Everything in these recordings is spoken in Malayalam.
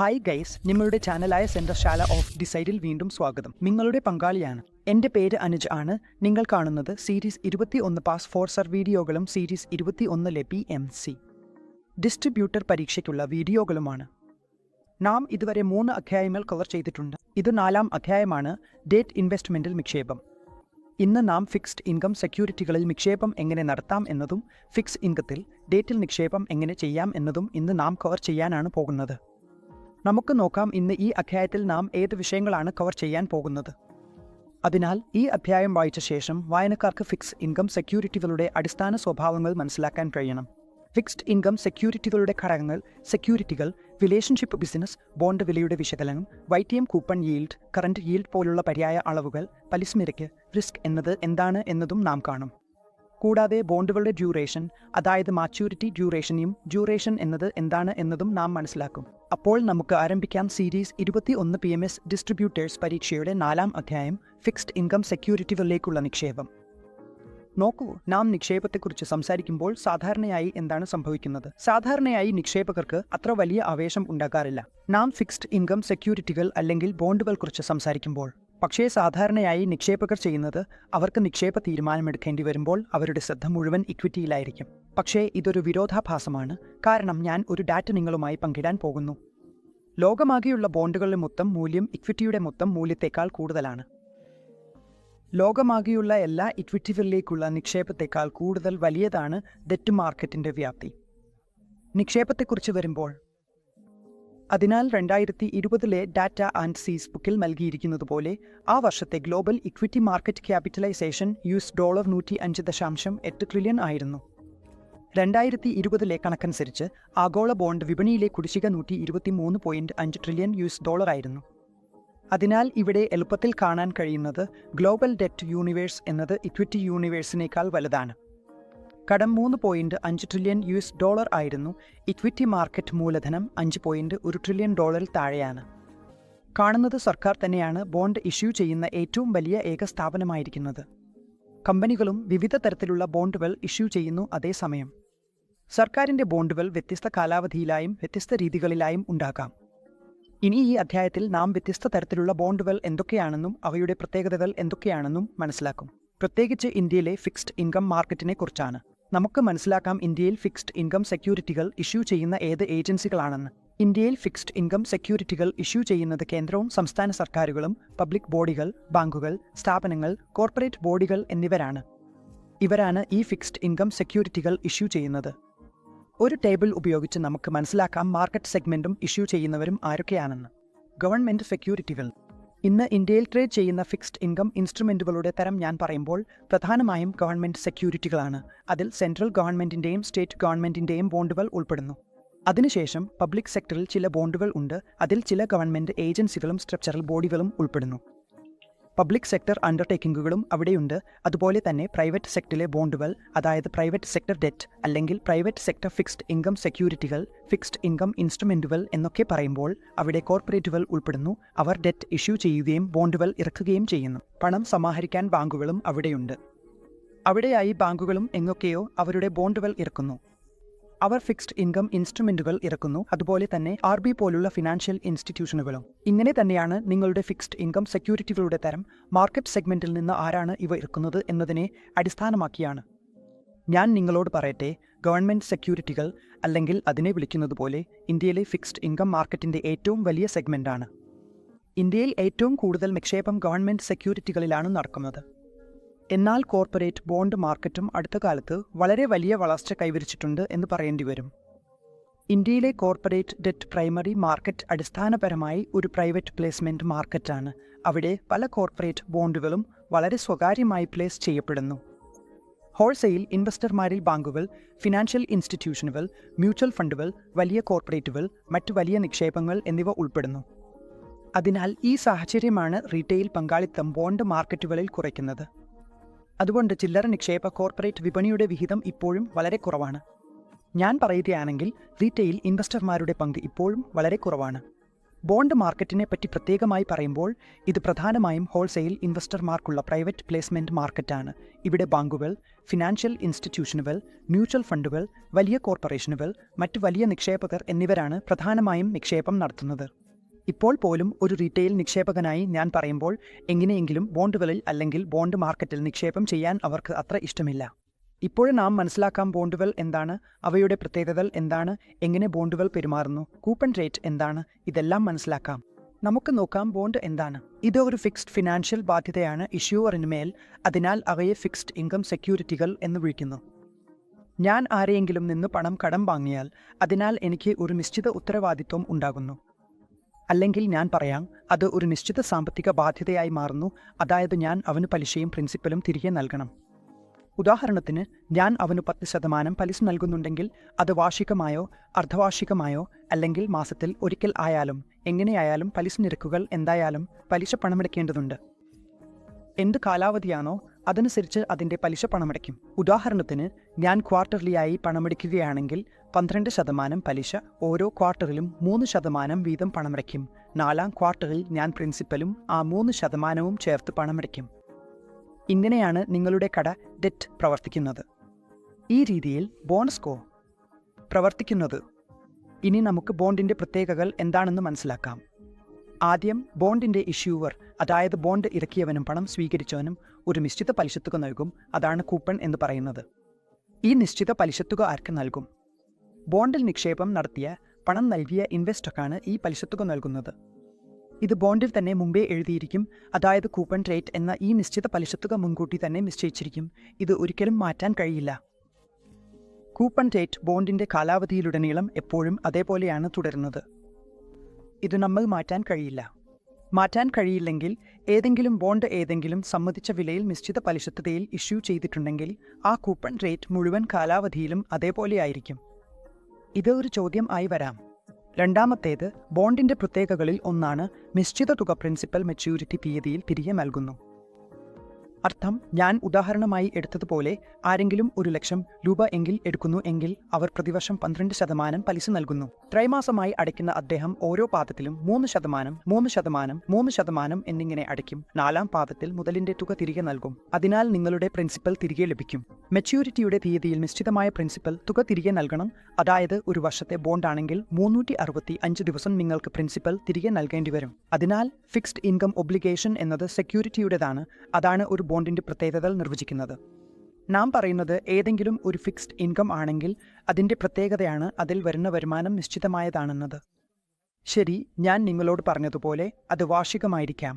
ഹായ് ഗൈസ്, നിങ്ങളുടെ ചാനലായ സെൻറ്റർശാല ഓഫ് ഡിസൈഡിൽ വീണ്ടും സ്വാഗതം. നിങ്ങളുടെ പങ്കാളിയാണ്. എൻ്റെ പേര് അനുജ് ആണ്. നിങ്ങൾ കാണുന്നത് സീരീസ് 21 പാസ് 4 സർ വീഡിയോകളും സീരീസ് 21 PMC ഡിസ്ട്രിബ്യൂട്ടർ പരീക്ഷയ്ക്കുള്ള വീഡിയോകളുമാണ്. നാം ഇതുവരെ 3 അധ്യായങ്ങൾ കവർ ചെയ്തിട്ടുണ്ട്. ഇത് 4ാം അധ്യായമാണ്, ഡേറ്റ് ഇൻവെസ്റ്റ്മെൻറ്റിൽ നിക്ഷേപം. ഇന്ന് നാം ഫിക്സ്ഡ് ഇൻകം സെക്യൂരിറ്റികളിൽ നിക്ഷേപം എങ്ങനെ നടത്താം എന്നതും ഫിക്സ് ഇൻകത്തിൽ ഡേറ്റിൽ നിക്ഷേപം എങ്ങനെ ചെയ്യാം എന്നതും ഇന്ന് നാം കവർ ചെയ്യാനാണ് പോകുന്നത്. നമുക്ക് നോക്കാം ഇന്ന് ഈ അധ്യായത്തിൽ നാം ഏത് വിഷയങ്ങളാണ് കവർ ചെയ്യാൻ പോകുന്നത്. അതിനാൽ ഈ അധ്യായം വായിച്ച ശേഷം വായനക്കാർക്ക് ഫിക്സ് ഇൻകം സെക്യൂരിറ്റികളുടെ അടിസ്ഥാന സ്വഭാവങ്ങൾ മനസ്സിലാക്കാൻ കഴിയണം. ഫിക്സ്ഡ് ഇൻകം സെക്യൂരിറ്റികളുടെ ഘടകങ്ങൾ: സെക്യൂരിറ്റികൾ, റിലേഷൻഷിപ്പ് ബിസിനസ്, ബോണ്ട് വിലയുടെ വിശകലനം, YTM coupon yield, current yield പോലുള്ള പര്യായ അളവുകൾ, പലിശ നിരക്ക്, റിസ്ക് എന്നത് എന്താണ് എന്നതും നാം കാണും. കൂടാതെ ബോണ്ടുകളുടെ ഡ്യൂറേഷൻ, അതായത് മാച്യൂരിറ്റി ഡ്യൂറേഷനെയും ഡ്യൂറേഷൻ എന്നത് എന്താണ് എന്നതും നാം മനസ്സിലാക്കും. അപ്പോൾ നമുക്ക് ആരംഭിക്കാം. സീരീസ് 21 PMS ഡിസ്ട്രിബ്യൂട്ടേഴ്സ് പരീക്ഷയുടെ 4ാം അധ്യായം, ഫിക്സ്ഡ് ഇൻകം സെക്യൂരിറ്റികളിലേക്കുള്ള നിക്ഷേപം. നോക്കൂ, നാം നിക്ഷേപത്തെക്കുറിച്ച് സംസാരിക്കുമ്പോൾ സാധാരണയായി എന്താണ് സംഭവിക്കുന്നത്? സാധാരണയായി നിക്ഷേപകർക്ക് അത്ര വലിയ ആവേശം ഉണ്ടാകാറില്ല നാം ഫിക്സ്ഡ് ഇൻകം സെക്യൂരിറ്റികൾ അല്ലെങ്കിൽ ബോണ്ടുകളെക്കുറിച്ച് സംസാരിക്കുമ്പോൾ. പക്ഷേ സാധാരണയായി നിക്ഷേപകർ ചെയ്യുന്നത്, അവർക്ക് നിക്ഷേപ തീരുമാനമെടുക്കേണ്ടി വരുമ്പോൾ അവരുടെ ശ്രദ്ധ മുഴുവൻ ഇക്വിറ്റിയിലായിരിക്കും. പക്ഷേ ഇതൊരു വിരോധാഭാസമാണ്, കാരണം ഞാൻ ഒരു ഡാറ്റ നിങ്ങളുമായി പങ്കിടാൻ പോകുന്നു. ലോകമാകെയുള്ള ബോണ്ടുകളുടെ മൊത്തം മൂല്യം ഇക്വിറ്റിയുടെ മൊത്തം മൂല്യത്തേക്കാൾ കൂടുതലാണ്. ലോകമാകെയുള്ള എല്ലാ ഇക്വിറ്റികളിലേക്കുള്ള നിക്ഷേപത്തേക്കാൾ കൂടുതൽ വലിയതാണ് ഡെറ്റ് മാർക്കറ്റിന്റെ വ്യാപ്തി. നിക്ഷേപത്തെക്കുറിച്ച് വരുമ്പോൾ, അതിനാൽ 2020 ഡാറ്റ ആൻഡ് സീസ് ബുക്കിൽ നൽകിയിരിക്കുന്നതുപോലെ ആ വർഷത്തെ global equity market capitalization $105.8 trillion ആയിരുന്നു. 2020 കണക്കനുസരിച്ച് ആഗോള ബോണ്ട് വിപണിയിലെ കുടിശ്ശിക $123.5 ട്രില്യൺ ആയിരുന്നു. അതിനാൽ ഇവിടെ എളുപ്പത്തിൽ കാണാൻ കഴിയുന്നത് ഗ്ലോബൽ ഡെറ്റ് യൂണിവേഴ്സ് എന്നത് ഇക്വിറ്റി യൂണിവേഴ്സിനേക്കാൾ വലുതാണ്. കടം $3.5 ട്രില്യൺ ആയിരുന്നു. ഇക്വിറ്റി മാർക്കറ്റ് മൂലധനം $5.1 ട്രില്യൺ താഴെയാണ്. കാണുന്നത് സർക്കാർ തന്നെയാണ് ബോണ്ട് ഇഷ്യൂ ചെയ്യുന്ന ഏറ്റവും വലിയ ഏക സ്ഥാപനമായിരിക്കുന്നത്. കമ്പനികളും വിവിധ തരത്തിലുള്ള ബോണ്ടുകൾ ഇഷ്യൂ ചെയ്യുന്നു. അതേസമയം സർക്കാരിൻ്റെ ബോണ്ടുകൾ വ്യത്യസ്ത കാലാവധിയിലായും വ്യത്യസ്ത രീതികളിലായും ഉണ്ടാകാം. ഇനി ഈ അധ്യായത്തിൽ നാം വ്യത്യസ്ത തരത്തിലുള്ള ബോണ്ടുകൾ എന്തൊക്കെയാണെന്നും അവയുടെ പ്രത്യേകതകൾ എന്തൊക്കെയാണെന്നും മനസ്സിലാക്കും. പ്രത്യേകിച്ച് ഇന്ത്യയിലെ ഫിക്സ്ഡ് ഇൻകം മാർക്കറ്റിനെ കുറിച്ചാണ്. നമുക്ക് മനസ്സിലാക്കാം ഇന്ത്യയിൽ ഫിക്സ്ഡ് ഇൻകം സെക്യൂരിറ്റികൾ ഇഷ്യൂ ചെയ്യുന്ന ഏത് ഏജൻസികളാണെന്ന്. ഇന്ത്യയിൽ ഫിക്സ്ഡ് ഇൻകം സെക്യൂരിറ്റികൾ ഇഷ്യൂ ചെയ്യുന്നത് കേന്ദ്രവും സംസ്ഥാന സർക്കാരുകളും, പബ്ലിക് ബോഡികൾ, ബാങ്കുകൾ, സ്ഥാപനങ്ങൾ, കോർപ്പറേറ്റ് ബോഡികൾ എന്നിവരാണ്. ഇവരാണ് ഈ ഫിക്സ്ഡ് ഇൻകം സെക്യൂരിറ്റികൾ ഇഷ്യൂ ചെയ്യുന്നത്. ഒരു ടേബിൾ ഉപയോഗിച്ച് നമുക്ക് മനസ്സിലാക്കാം മാർക്കറ്റ് സെഗ്മെന്റും ഇഷ്യൂ ചെയ്യുന്നവരും ആരൊക്കെയാണെന്ന്. ഗവൺമെന്റ് സെക്യൂരിറ്റികൾ. ഇന്ന് ഇന്ത്യയിൽ ട്രേഡ് ചെയ്യുന്ന ഫിക്സ്ഡ് ഇൻകം ഇൻസ്ട്രുമെന്റുകളുടെ തരം ഞാൻ പറയുമ്പോൾ പ്രധാനമായും ഗവൺമെന്റ് സെക്യൂരിറ്റികളാണ്. അതിൽ സെൻട്രൽ ഗവൺമെന്റിന്റെയും സ്റ്റേറ്റ് ഗവൺമെന്റിന്റെയും ബോണ്ടുകൾ ഉൾപ്പെടുന്നു. അതിനുശേഷം പബ്ലിക് സെക്ടറിൽ ചില ബോണ്ടുകൾ ഉണ്ട്. അതിൽ ചില ഗവൺമെന്റ് ഏജൻസികളും സ്ട്രക്ചറൽ ബോഡികളും ഉൾപ്പെടുന്നു. പബ്ലിക് സെക്ടർ അണ്ടർടേക്കിങ്ങുകളും അവിടെയുണ്ട്. അതുപോലെ തന്നെ പ്രൈവറ്റ് സെക്ടറിലെ ബോണ്ടുകൾ, അതായത് പ്രൈവറ്റ് സെക്ടർ ഡെറ്റ് അല്ലെങ്കിൽ പ്രൈവറ്റ് സെക്ടർ ഫിക്സ്ഡ് ഇൻകം സെക്യൂരിറ്റികൾ, ഫിക്സ്ഡ് ഇൻകം ഇൻസ്ട്രുമെന്റുകൾ എന്നൊക്കെ പറയുമ്പോൾ അവിടെ കോർപ്പറേറ്റുകൾ ഉൾപ്പെടുന്നു. അവർ ഡെറ്റ് ഇഷ്യൂ ചെയ്യുകയും ബോണ്ടുകൾ ഇറക്കുകയും ചെയ്യുന്നു. പണം സമാഹരിക്കാൻ ബാങ്കുകളും അവിടെയുണ്ട്. അവിടെയായി ബാങ്കുകളും എങ്ങൊക്കെയോ അവരുടെ ബോണ്ടുകൾ ഇറക്കുന്നു. അവർ ഫിക്സ്ഡ് ഇൻകം ഇൻസ്ട്രുമെന്റുകൾ ഇറക്കുന്നു. അതുപോലെ തന്നെ RB പോലുള്ള ഫിനാൻഷ്യൽ ഇൻസ്റ്റിറ്റ്യൂഷനുകളും. ഇങ്ങനെ തന്നെയാണ് നിങ്ങളുടെ ഫിക്സ്ഡ് ഇൻകം സെക്യൂരിറ്റികളുടെ തരം മാർക്കറ്റ് സെഗ്മെന്റിൽ നിന്ന് ആരാണ് ഇവ ഇറക്കുന്നത് എന്നതിനെ അടിസ്ഥാനമാക്കിയാണ്. ഞാൻ നിങ്ങളോട് പറയട്ടെ, ഗവൺമെന്റ് സെക്യൂരിറ്റികൾ, അല്ലെങ്കിൽ അതിനെ വിളിക്കുന്നത് പോലെ, ഇന്ത്യയിലെ ഫിക്സ്ഡ് ഇൻകം മാർക്കറ്റിന്റെ ഏറ്റവും വലിയ സെഗ്മെന്റാണ്. ഇന്ത്യയിൽ ഏറ്റവും കൂടുതൽ നിക്ഷേപം ഗവൺമെന്റ് സെക്യൂരിറ്റികളിലാണ് നടക്കുന്നത്. എന്നാൽ കോർപ്പറേറ്റ് ബോണ്ട് മാർക്കറ്റും അടുത്ത കാലത്ത് വളരെ വലിയ വളർച്ച കൈവരിച്ചിട്ടുണ്ട് എന്ന് പറയേണ്ടി വരും. ഇന്ത്യയിലെ കോർപ്പറേറ്റ് ഡെറ്റ് പ്രൈമറി മാർക്കറ്റ് അടിസ്ഥാനപരമായി ഒരു പ്രൈവറ്റ് പ്ലേസ്മെന്റ് മാർക്കറ്റാണ്. അവിടെ പല കോർപ്പറേറ്റ് ബോണ്ടുകളും വളരെ സ്വകാര്യമായി പ്ലേസ് ചെയ്യപ്പെടുന്നു. ഹോൾസെയിൽ ഇൻവെസ്റ്റർമാരിൽ ബാങ്കുകൾ, ഫിനാൻഷ്യൽ ഇൻസ്റ്റിറ്റ്യൂഷനുകൾ, മ്യൂച്വൽ ഫണ്ടുകൾ, വലിയ കോർപ്പറേറ്റുകൾ, മറ്റു വലിയ നിക്ഷേപങ്ങൾ എന്നിവ ഉൾപ്പെടുന്നു. അതിനാൽ ഈ സാഹചര്യമാണ് റീറ്റെയിൽ പങ്കാളിത്തം ബോണ്ട് മാർക്കറ്റുകളിൽ കുറയ്ക്കുന്നത്. അതുകൊണ്ട് ചില്ലറ നിക്ഷേപ കോർപ്പറേറ്റ് വിപണിയുടെ വിഹിതം ഇപ്പോഴും വളരെ കുറവാണ്. ഞാൻ പറയുകയാണെങ്കിൽ റീറ്റെയിൽ ഇൻവെസ്റ്റർമാരുടെ പങ്ക് ഇപ്പോഴും വളരെ കുറവാണ്. ബോണ്ട് മാർക്കറ്റിനെ പറ്റി പ്രത്യേകമായി പറയുമ്പോൾ ഇത് പ്രധാനമായും ഹോൾസെയിൽ ഇൻവെസ്റ്റർമാർക്കുള്ള പ്രൈവറ്റ് പ്ലേസ്മെന്റ് മാർക്കറ്റാണ്. ഇവിടെ ബാങ്കുകൾ, ഫിനാൻഷ്യൽ ഇൻസ്റ്റിറ്റ്യൂഷനുകൾ, മ്യൂച്വൽ ഫണ്ടുകൾ, വലിയ കോർപ്പറേഷനുകൾ, മറ്റ് വലിയ നിക്ഷേപകർ എന്നിവരാണ് പ്രധാനമായും നിക്ഷേപം നടത്തുന്നത്. ഇപ്പോൾ പോലും ഒരു റീറ്റെയിൽ നിക്ഷേപകനായി ഞാൻ പറയുമ്പോൾ എങ്ങനെയെങ്കിലും ബോണ്ടുകളിൽ അല്ലെങ്കിൽ ബോണ്ട് മാർക്കറ്റിൽ നിക്ഷേപം ചെയ്യാൻ അവർക്ക് അത്ര ഇഷ്ടമില്ല. ഇപ്പോഴും നാം മനസ്സിലാക്കാം ബോണ്ടുകൾ എന്താണ്, അവയുടെ പ്രത്യേകതകൾ എന്താണ്, എങ്ങനെ ബോണ്ടുകൾ പെരുമാറുന്നു, കൂപ്പൺ റേറ്റ് എന്താണ്, ഇതെല്ലാം മനസ്സിലാക്കാം. നമുക്ക് നോക്കാം ബോണ്ട് എന്താണ്. ഇത് ഒരു ഫിക്സ്ഡ് ഫിനാൻഷ്യൽ ബാധ്യതയാണ് ഇഷ്യൂവറിനുമേൽ. അതിനാൽ അവയെ ഫിക്സ്ഡ് ഇൻകം സെക്യൂരിറ്റികൾ എന്ന് വിളിക്കുന്നു. ഞാൻ ആരെയെങ്കിലും നിന്ന് പണം കടം വാങ്ങിയാൽ അതിനാൽ എനിക്ക് ഒരു നിശ്ചിത ഉത്തരവാദിത്വം ഉണ്ടാകുന്നു. അല്ലെങ്കിൽ ഞാൻ പറയാം, അത് ഒരു നിശ്ചിത സാമ്പത്തിക ബാധ്യതയായി മാറുന്നു. അതായത് ഞാൻ അവന് പലിശയും പ്രിൻസിപ്പലും തിരികെ നൽകണം. ഉദാഹരണത്തിന്, ഞാൻ അവന് 10% പലിശ നൽകുന്നുണ്ടെങ്കിൽ അത് വാർഷികമായോ അർദ്ധവാർഷികമായോ അല്ലെങ്കിൽ മാസത്തിൽ ഒരിക്കൽ ആയാലും എങ്ങനെയായാലും പലിശ നിരക്കുകൾ എന്തായാലും പലിശ പണമടയ്ക്കേണ്ടതുണ്ട്. എന്ത് കാലാവധിയാണോ അതനുസരിച്ച് അതിൻ്റെ പലിശ പണമടയ്ക്കും. ഉദാഹരണത്തിന്, ഞാൻ ക്വാർട്ടർലിയായി പണമടയ്ക്കുകയാണെങ്കിൽ 12% പലിശ ഓരോ ക്വാർട്ടറിലും 3% വീതം പണമടയ്ക്കും. 4ാം ക്വാർട്ടറിൽ ഞാൻ പ്രിൻസിപ്പലും ആ 3%വും ചേർത്ത് പണമടയ്ക്കും. ഇങ്ങനെയാണ് നിങ്ങളുടെ കട ഡെറ്റ് പ്രവർത്തിക്കുന്നത്. ഈ രീതിയിൽ ബോണ്ട് പ്രവർത്തിക്കുന്നത്. ഇനി നമുക്ക് ബോണ്ടിൻ്റെ പ്രത്യേകതകൾ എന്താണെന്ന് മനസ്സിലാക്കാം. ആദ്യം ബോണ്ടിൻ്റെ ഇഷ്യൂവർ, അതായത് ബോണ്ട് ഇറക്കിയവനും പണം സ്വീകരിച്ചവനും ഒരു നിശ്ചിത പലിശത്തുക നൽകും. അതാണ് കൂപ്പൺ എന്ന് പറയുന്നത്. ഈ നിശ്ചിത പലിശത്തുക ആർക്ക് നൽകും? ബോണ്ടിൽ നിക്ഷേപം നടത്തിയ പണം നൽകിയ ഇൻവെസ്റ്റർക്കാണ് ഈ പലിശത്തുക നൽകുന്നത്. ഇത് ബോണ്ടിൽ തന്നെ മുമ്പേ എഴുതിയിരിക്കും. അതായത് കൂപ്പൺ റേറ്റ് എന്ന ഈ നിശ്ചിത പലിശത്തുക മുൻകൂട്ടി തന്നെ നിശ്ചയിച്ചിരിക്കും. ഇത് ഒരിക്കലും മാറ്റാൻ കഴിയില്ല. കൂപ്പൺ റേറ്റ് ബോണ്ടിൻ്റെ കാലാവധിയിലുടനീളം എപ്പോഴും അതേപോലെയാണ് തുടരുന്നത്. ഇത് നമ്മൾ മാറ്റാൻ കഴിയില്ല. മാറ്റാൻ കഴിയില്ലെങ്കിൽ ഏതെങ്കിലും ബോണ്ട് ഏതെങ്കിലും സമ്മതിച്ച വിലയിൽ നിശ്ചിത പലിശത്തുകയിൽ ഇഷ്യൂ ചെയ്തിട്ടുണ്ടെങ്കിൽ ആ കൂപ്പൺ റേറ്റ് മുഴുവൻ കാലാവധിയിലും അതേപോലെയായിരിക്കും. ഇത് ഒരു ചോദ്യം ആയി വരാം. രണ്ടാമത്തേത്, ബോണ്ടിൻ്റെ പ്രത്യേകതകളിൽ ഒന്നാണ് നിശ്ചിത തുക പ്രിൻസിപ്പൽ മെച്യൂരിറ്റി തീയതിയിൽ തിരികെ നൽകുന്നു. അർത്ഥം, ഞാൻ ഉദാഹരണമായി എടുത്തതുപോലെ ആരെങ്കിലും 1,00,000 രൂപ എങ്കിൽ എടുക്കുന്നു എങ്കിൽ അവർ പ്രതിവർഷം 12% പലിശ നൽകുന്നു. ത്രൈമാസമായി അടയ്ക്കുന്ന അദ്ദേഹം ഓരോ പാദത്തിലും 3%, 3%, 3% എന്നിങ്ങനെ അടയ്ക്കും. 4ാം പാദത്തിൽ മുതലിൻ്റെ തുക തിരികെ നൽകും. അതിനാൽ നിങ്ങളുടെ പ്രിൻസിപ്പൽ തിരികെ ലഭിക്കും. മെച്യൂരിറ്റിയുടെ തീയതിയിൽ നിശ്ചിതമായ പ്രിൻസിപ്പൽ തുക തിരികെ നൽകണം. അതായത് ഒരു വർഷത്തെ ബോണ്ടാണെങ്കിൽ 365 ദിവസം നിങ്ങൾക്ക് പ്രിൻസിപ്പൽ തിരികെ നൽകേണ്ടി വരും. അതിനാൽ ഫിക്സ്ഡ് ഇൻകം ഒബ്ലിഗേഷൻ എന്നത് സെക്യൂരിറ്റിയുടേതാണ്. അതാണ് ഒരു ബോണ്ടിൻ്റെ പ്രത്യേകതകൾ നിർവചിക്കുന്നത്. നാം പറയുന്നത് ഏതെങ്കിലും ഒരു ഫിക്സ്ഡ് ഇൻകം ആണെങ്കിൽ അതിൻ്റെ പ്രത്യേകതയാണ് അതിൽ വരുന്ന വരുമാനം നിശ്ചിതമായതാണെന്നത്. ശരി, ഞാൻ നിങ്ങളോട് പറഞ്ഞതുപോലെ അത് വാർഷികമായിരിക്കാം.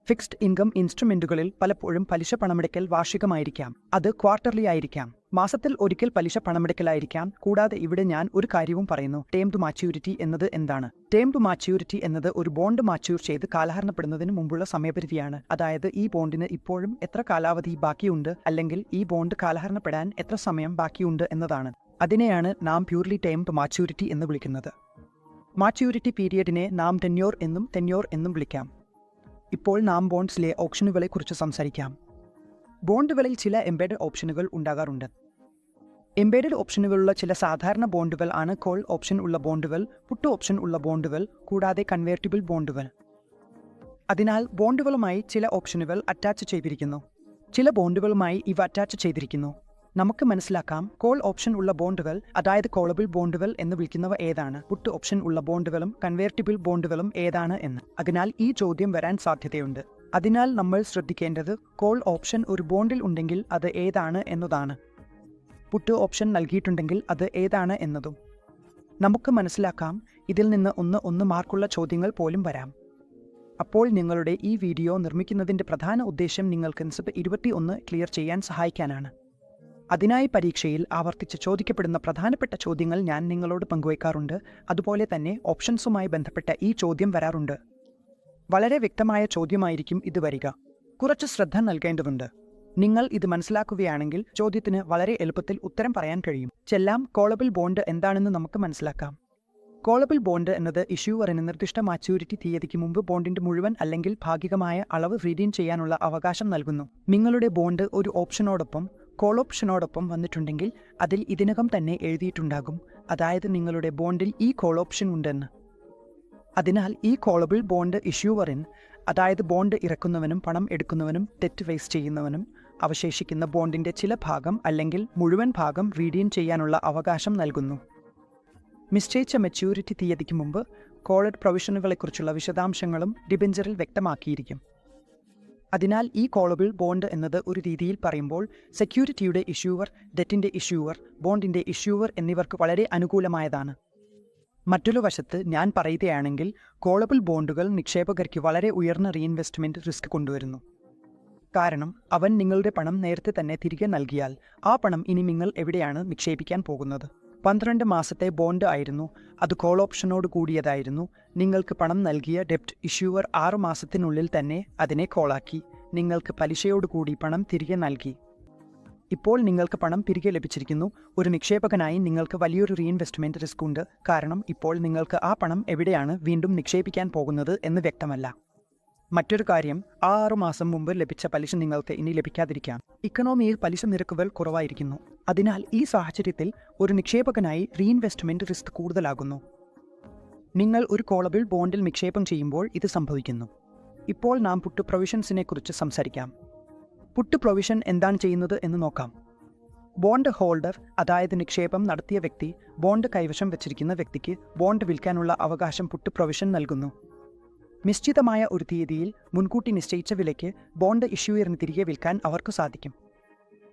ഫിക്സ്ഡ് ഇൻകം ഇൻസ്ട്രുമെന്റുകളിൽ പലപ്പോഴും പലിശ പണമടയ്ക്കൽ വാർഷികമായിരിക്കാം. അത് ക്വാർട്ടർലി ആയിരിക്കാം. മാസത്തിൽ ഒരിക്കൽ പലിശ പണമടയ്ക്കലായിരിക്കാം. കൂടാതെ ഇവിടെ ഞാൻ ഒരു കാര്യവും പറയുന്നു. ടേം ടു മാച്യൂരിറ്റി എന്നത് എന്താണ്? ടേം ടു മാച്യൂരിറ്റി എന്നത് ഒരു ബോണ്ട് മാച്യൂർ ചെയ്ത് കാലഹരണപ്പെടുന്നതിന് മുമ്പുള്ള സമയപരിധിയാണ്. അതായത് ഈ ബോണ്ടിന് ഇപ്പോഴും എത്ര കാലാവധി ബാക്കിയുണ്ട് അല്ലെങ്കിൽ ഈ ബോണ്ട് കാലഹരണപ്പെടാൻ എത്ര സമയം ബാക്കിയുണ്ട് എന്നതാണ്. അതിനെയാണ് നാം പ്യൂർലി ടേം ടു മാച്യൂരിറ്റി എന്ന് വിളിക്കുന്നത്. മാച്യൂരിറ്റി പീരിയഡിനെ നാം ടെന്യോർ എന്നും വിളിക്കാം. ഇപ്പോൾ നാം ബോണ്ട്സിലെ ഓപ്ഷനുകളെക്കുറിച്ച് സംസാരിക്കാം. ബോണ്ടുകളിൽ ചില എംബെഡഡ് ഓപ്ഷനുകൾ ഉണ്ടാകാറുണ്ട്. എംബെഡഡ് ഓപ്ഷനുകളുള്ള ചില സാധാരണ ബോണ്ടുകൾ ആണ് കോൾ ഓപ്ഷൻ ഉള്ള ബോണ്ടുകൾ, പുട്ട് ഓപ്ഷൻ ഉള്ള ബോണ്ടുകൾ, കൂടാതെ കൺവേർട്ടിബിൾ ബോണ്ടുകൾ. അതിനാൽ ബോണ്ടുകളുമായി ചില ഓപ്ഷനുകൾ അറ്റാച്ച് ചെയ്തിരിക്കുന്നു. ചില ബോണ്ടുകളുമായി ഇവ അറ്റാച്ച് ചെയ്തിരിക്കുന്നു. നമുക്ക് മനസ്സിലാക്കാം കോൾ ഓപ്ഷൻ ഉള്ള ബോണ്ടുകൾ, അതായത് കോളബിൾ ബോണ്ടുകൾ എന്ന് വിളിക്കുന്നവ ഏതാണ്, പുട്ട് ഓപ്ഷൻ ഉള്ള ബോണ്ടുകളും കൺവേർട്ടിബിൾ ബോണ്ടുകളും ഏതാണ് എന്ന്. അതിനാൽ ഈ ചോദ്യം വരാൻ സാധ്യതയുണ്ട്. അതിനാൽ നമ്മൾ ശ്രദ്ധിക്കേണ്ടത് കോൾ ഓപ്ഷൻ ഒരു ബോണ്ടിൽ ഉണ്ടെങ്കിൽ അത് ഏതാണ് എന്നതാണ്. പുട്ട് ഓപ്ഷൻ നൽകിയിട്ടുണ്ടെങ്കിൽ അത് ഏതാണ് എന്നതും. നമുക്ക് മനസ്സിലാക്കാം ഇതിൽ നിന്ന് ഒന്ന് മാർക്കുള്ള ചോദ്യങ്ങൾ പോലും വരാം. അപ്പോൾ നിങ്ങളുടെ ഈ വീഡിയോ നിർമ്മിക്കുന്നതിൻ്റെ പ്രധാന ഉദ്ദേശം നിങ്ങൾക്ക് NCEP 21 ക്ലിയർ ചെയ്യാൻ സഹായിക്കാനാണ്. അതിനായി പരീക്ഷയിൽ ആവർത്തിച്ച് ചോദിക്കപ്പെടുന്ന പ്രധാനപ്പെട്ട ചോദ്യങ്ങൾ ഞാൻ നിങ്ങളോട് പങ്കുവയ്ക്കാറുണ്ട്. അതുപോലെ തന്നെ ഓപ്ഷൻസുമായി ബന്ധപ്പെട്ട ഈ ചോദ്യം വരാറുണ്ട്. വളരെ വ്യക്തമായ ചോദ്യമായിരിക്കും ഇത് വരിക. കുറച്ച് ശ്രദ്ധ നൽകേണ്ടതുണ്ട്. നിങ്ങൾ ഇത് മനസ്സിലാക്കുകയാണെങ്കിൽ ചോദ്യത്തിന് വളരെ എളുപ്പത്തിൽ ഉത്തരം പറയാൻ കഴിയും. ചെല്ലാം കോളബിൾ ബോണ്ട് എന്താണെന്ന് നമുക്ക് മനസ്സിലാക്കാം. കോളബിൾ ബോണ്ട് എന്നത് ഇഷ്യൂവറിന് നിർദ്ദിഷ്ട മാച്യൂരിറ്റി തീയതിക്ക് മുമ്പ് ബോണ്ടിന്റെ മുഴുവൻ അല്ലെങ്കിൽ ഭാഗികമായ അളവ് റീഡീം ചെയ്യാനുള്ള അവകാശം നൽകുന്നു. നിങ്ങളുടെ ബോണ്ട് ഒരു ഓപ്ഷനോടൊപ്പം കോൾ ഓപ്ഷനോടൊപ്പം വന്നിട്ടുണ്ടെങ്കിൽ അതിൽ ഇതിനകം തന്നെ എഴുതിയിട്ടുണ്ടാകും, അതായത് നിങ്ങളുടെ ബോണ്ടിൽ ഈ കോൾ ഓപ്ഷൻ ഉണ്ടെന്ന്. അതിനാൽ ഈ കോളബിൾ ബോണ്ട് ഇഷ്യൂവറിൻ, അതായത് ബോണ്ട് ഇറക്കുന്നവനും പണം എടുക്കുന്നവനും ഡെറ്റ് റേസ് ചെയ്യുന്നവനും അവശേഷിക്കുന്ന ബോണ്ടിന്റെ ചില ഭാഗം അല്ലെങ്കിൽ മുഴുവൻ ഭാഗം റീഡീം ചെയ്യാനുള്ള അവകാശം നൽകുന്നു. നിശ്ചയിച്ച മെച്യൂരിറ്റി തീയതിക്ക് മുമ്പ് കോളഡ് പ്രൊവിഷനുകളെക്കുറിച്ചുള്ള വിശദാംശങ്ങളും ഡിബെഞ്ചറിൽ വ്യക്തമാക്കിയിരിക്കും. അതിനാൽ ഈ കോളബിൾ ബോണ്ട് എന്നത് ഒരു രീതിയിൽ പറയുമ്പോൾ സെക്യൂരിറ്റിയുടെ ഇഷ്യൂവർ, ഡെറ്റിന്റെ ഇഷ്യൂവർ, ബോണ്ടിന്റെ ഇഷ്യൂവർ എന്നിവർക്ക് വളരെ അനുകൂലമായതാണ്. മറ്റൊരു വശത്ത് ഞാൻ പറയുകയാണെങ്കിൽ കോളബിൾ ബോണ്ടുകൾ നിക്ഷേപകർക്ക് വളരെ ഉയർന്ന റീഇൻവെസ്റ്റ്മെന്റ് റിസ്ക് കൊണ്ടുവരുന്നു. കാരണം അവൻ നിങ്ങളുടെ പണം നേരത്തെ തന്നെ തിരികെ നൽകിയാൽ ആ പണം ഇനി നിങ്ങൾ എവിടെയാണ് നിക്ഷേപിക്കാൻ പോകുന്നത്? 12 മാസത്തെ ബോണ്ട് ആയിരുന്നു, അത് കോൾ ഓപ്ഷനോട് കൂടിയതായിരുന്നു. നിങ്ങൾക്ക് പണം നൽകിയ ഡെപ്റ്റ് ഇഷ്യൂവർ 6 മാസത്തിനുള്ളിൽ തന്നെ അതിനെ കോളാക്കി നിങ്ങൾക്ക് പലിശയോടുകൂടി പണം തിരികെ നൽകി. ഇപ്പോൾ നിങ്ങൾക്ക് പണം തിരികെ ലഭിച്ചിരിക്കുന്നു. ഒരു നിക്ഷേപകനായി നിങ്ങൾക്ക് വലിയൊരു റീഇൻവെസ്റ്റ്മെന്റ് റിസ്ക് ഉണ്ട്, കാരണം ഇപ്പോൾ നിങ്ങൾക്ക് ആ പണം എവിടെയാണ് വീണ്ടും നിക്ഷേപിക്കാൻ പോകുന്നത് എന്ന് വ്യക്തമല്ല. മറ്റൊരു കാര്യം, 6 മാസം മുമ്പ് ലഭിച്ച പലിശ നിങ്ങൾക്ക് ഇനി ലഭിക്കാതിരിക്കാം. ഇക്കണോമിയിൽ പലിശ നിരക്കുകൾ കുറവായിരിക്കുന്നു. അതിനാൽ ഈ സാഹചര്യത്തിൽ ഒരു നിക്ഷേപകനായി റീഇൻവെസ്റ്റ്മെന്റ് റിസ്ക് കൂടുതലാകുന്നു. നിങ്ങൾ ഒരു കോളബിൾ ബോണ്ടിൽ നിക്ഷേപം ചെയ്യുമ്പോൾ ഇത് സംഭവിക്കുന്നു. ഇപ്പോൾ നാം പുട്ട് പ്രൊവിഷൻസിനെ കുറിച്ച് സംസാരിക്കാം. പുട്ട് പ്രൊവിഷൻ എന്താണ് ചെയ്യുന്നത് എന്ന് നോക്കാം. ബോണ്ട് ഹോൾഡർ, അതായത് നിക്ഷേപം നടത്തിയ വ്യക്തി, ബോണ്ട് കൈവശം വച്ചിരിക്കുന്ന വ്യക്തിക്ക് ബോണ്ട് വിൽക്കാനുള്ള അവകാശം പുട്ട് പ്രൊവിഷൻ നൽകുന്നു. നിശ്ചിതമായ ഒരു തീയതിയിൽ മുൻകൂട്ടി നിശ്ചയിച്ച വിലയ്ക്ക് ബോണ്ട് ഇഷ്യൂയറിന് തിരികെ വിൽക്കാൻ അവർക്ക് സാധിക്കും.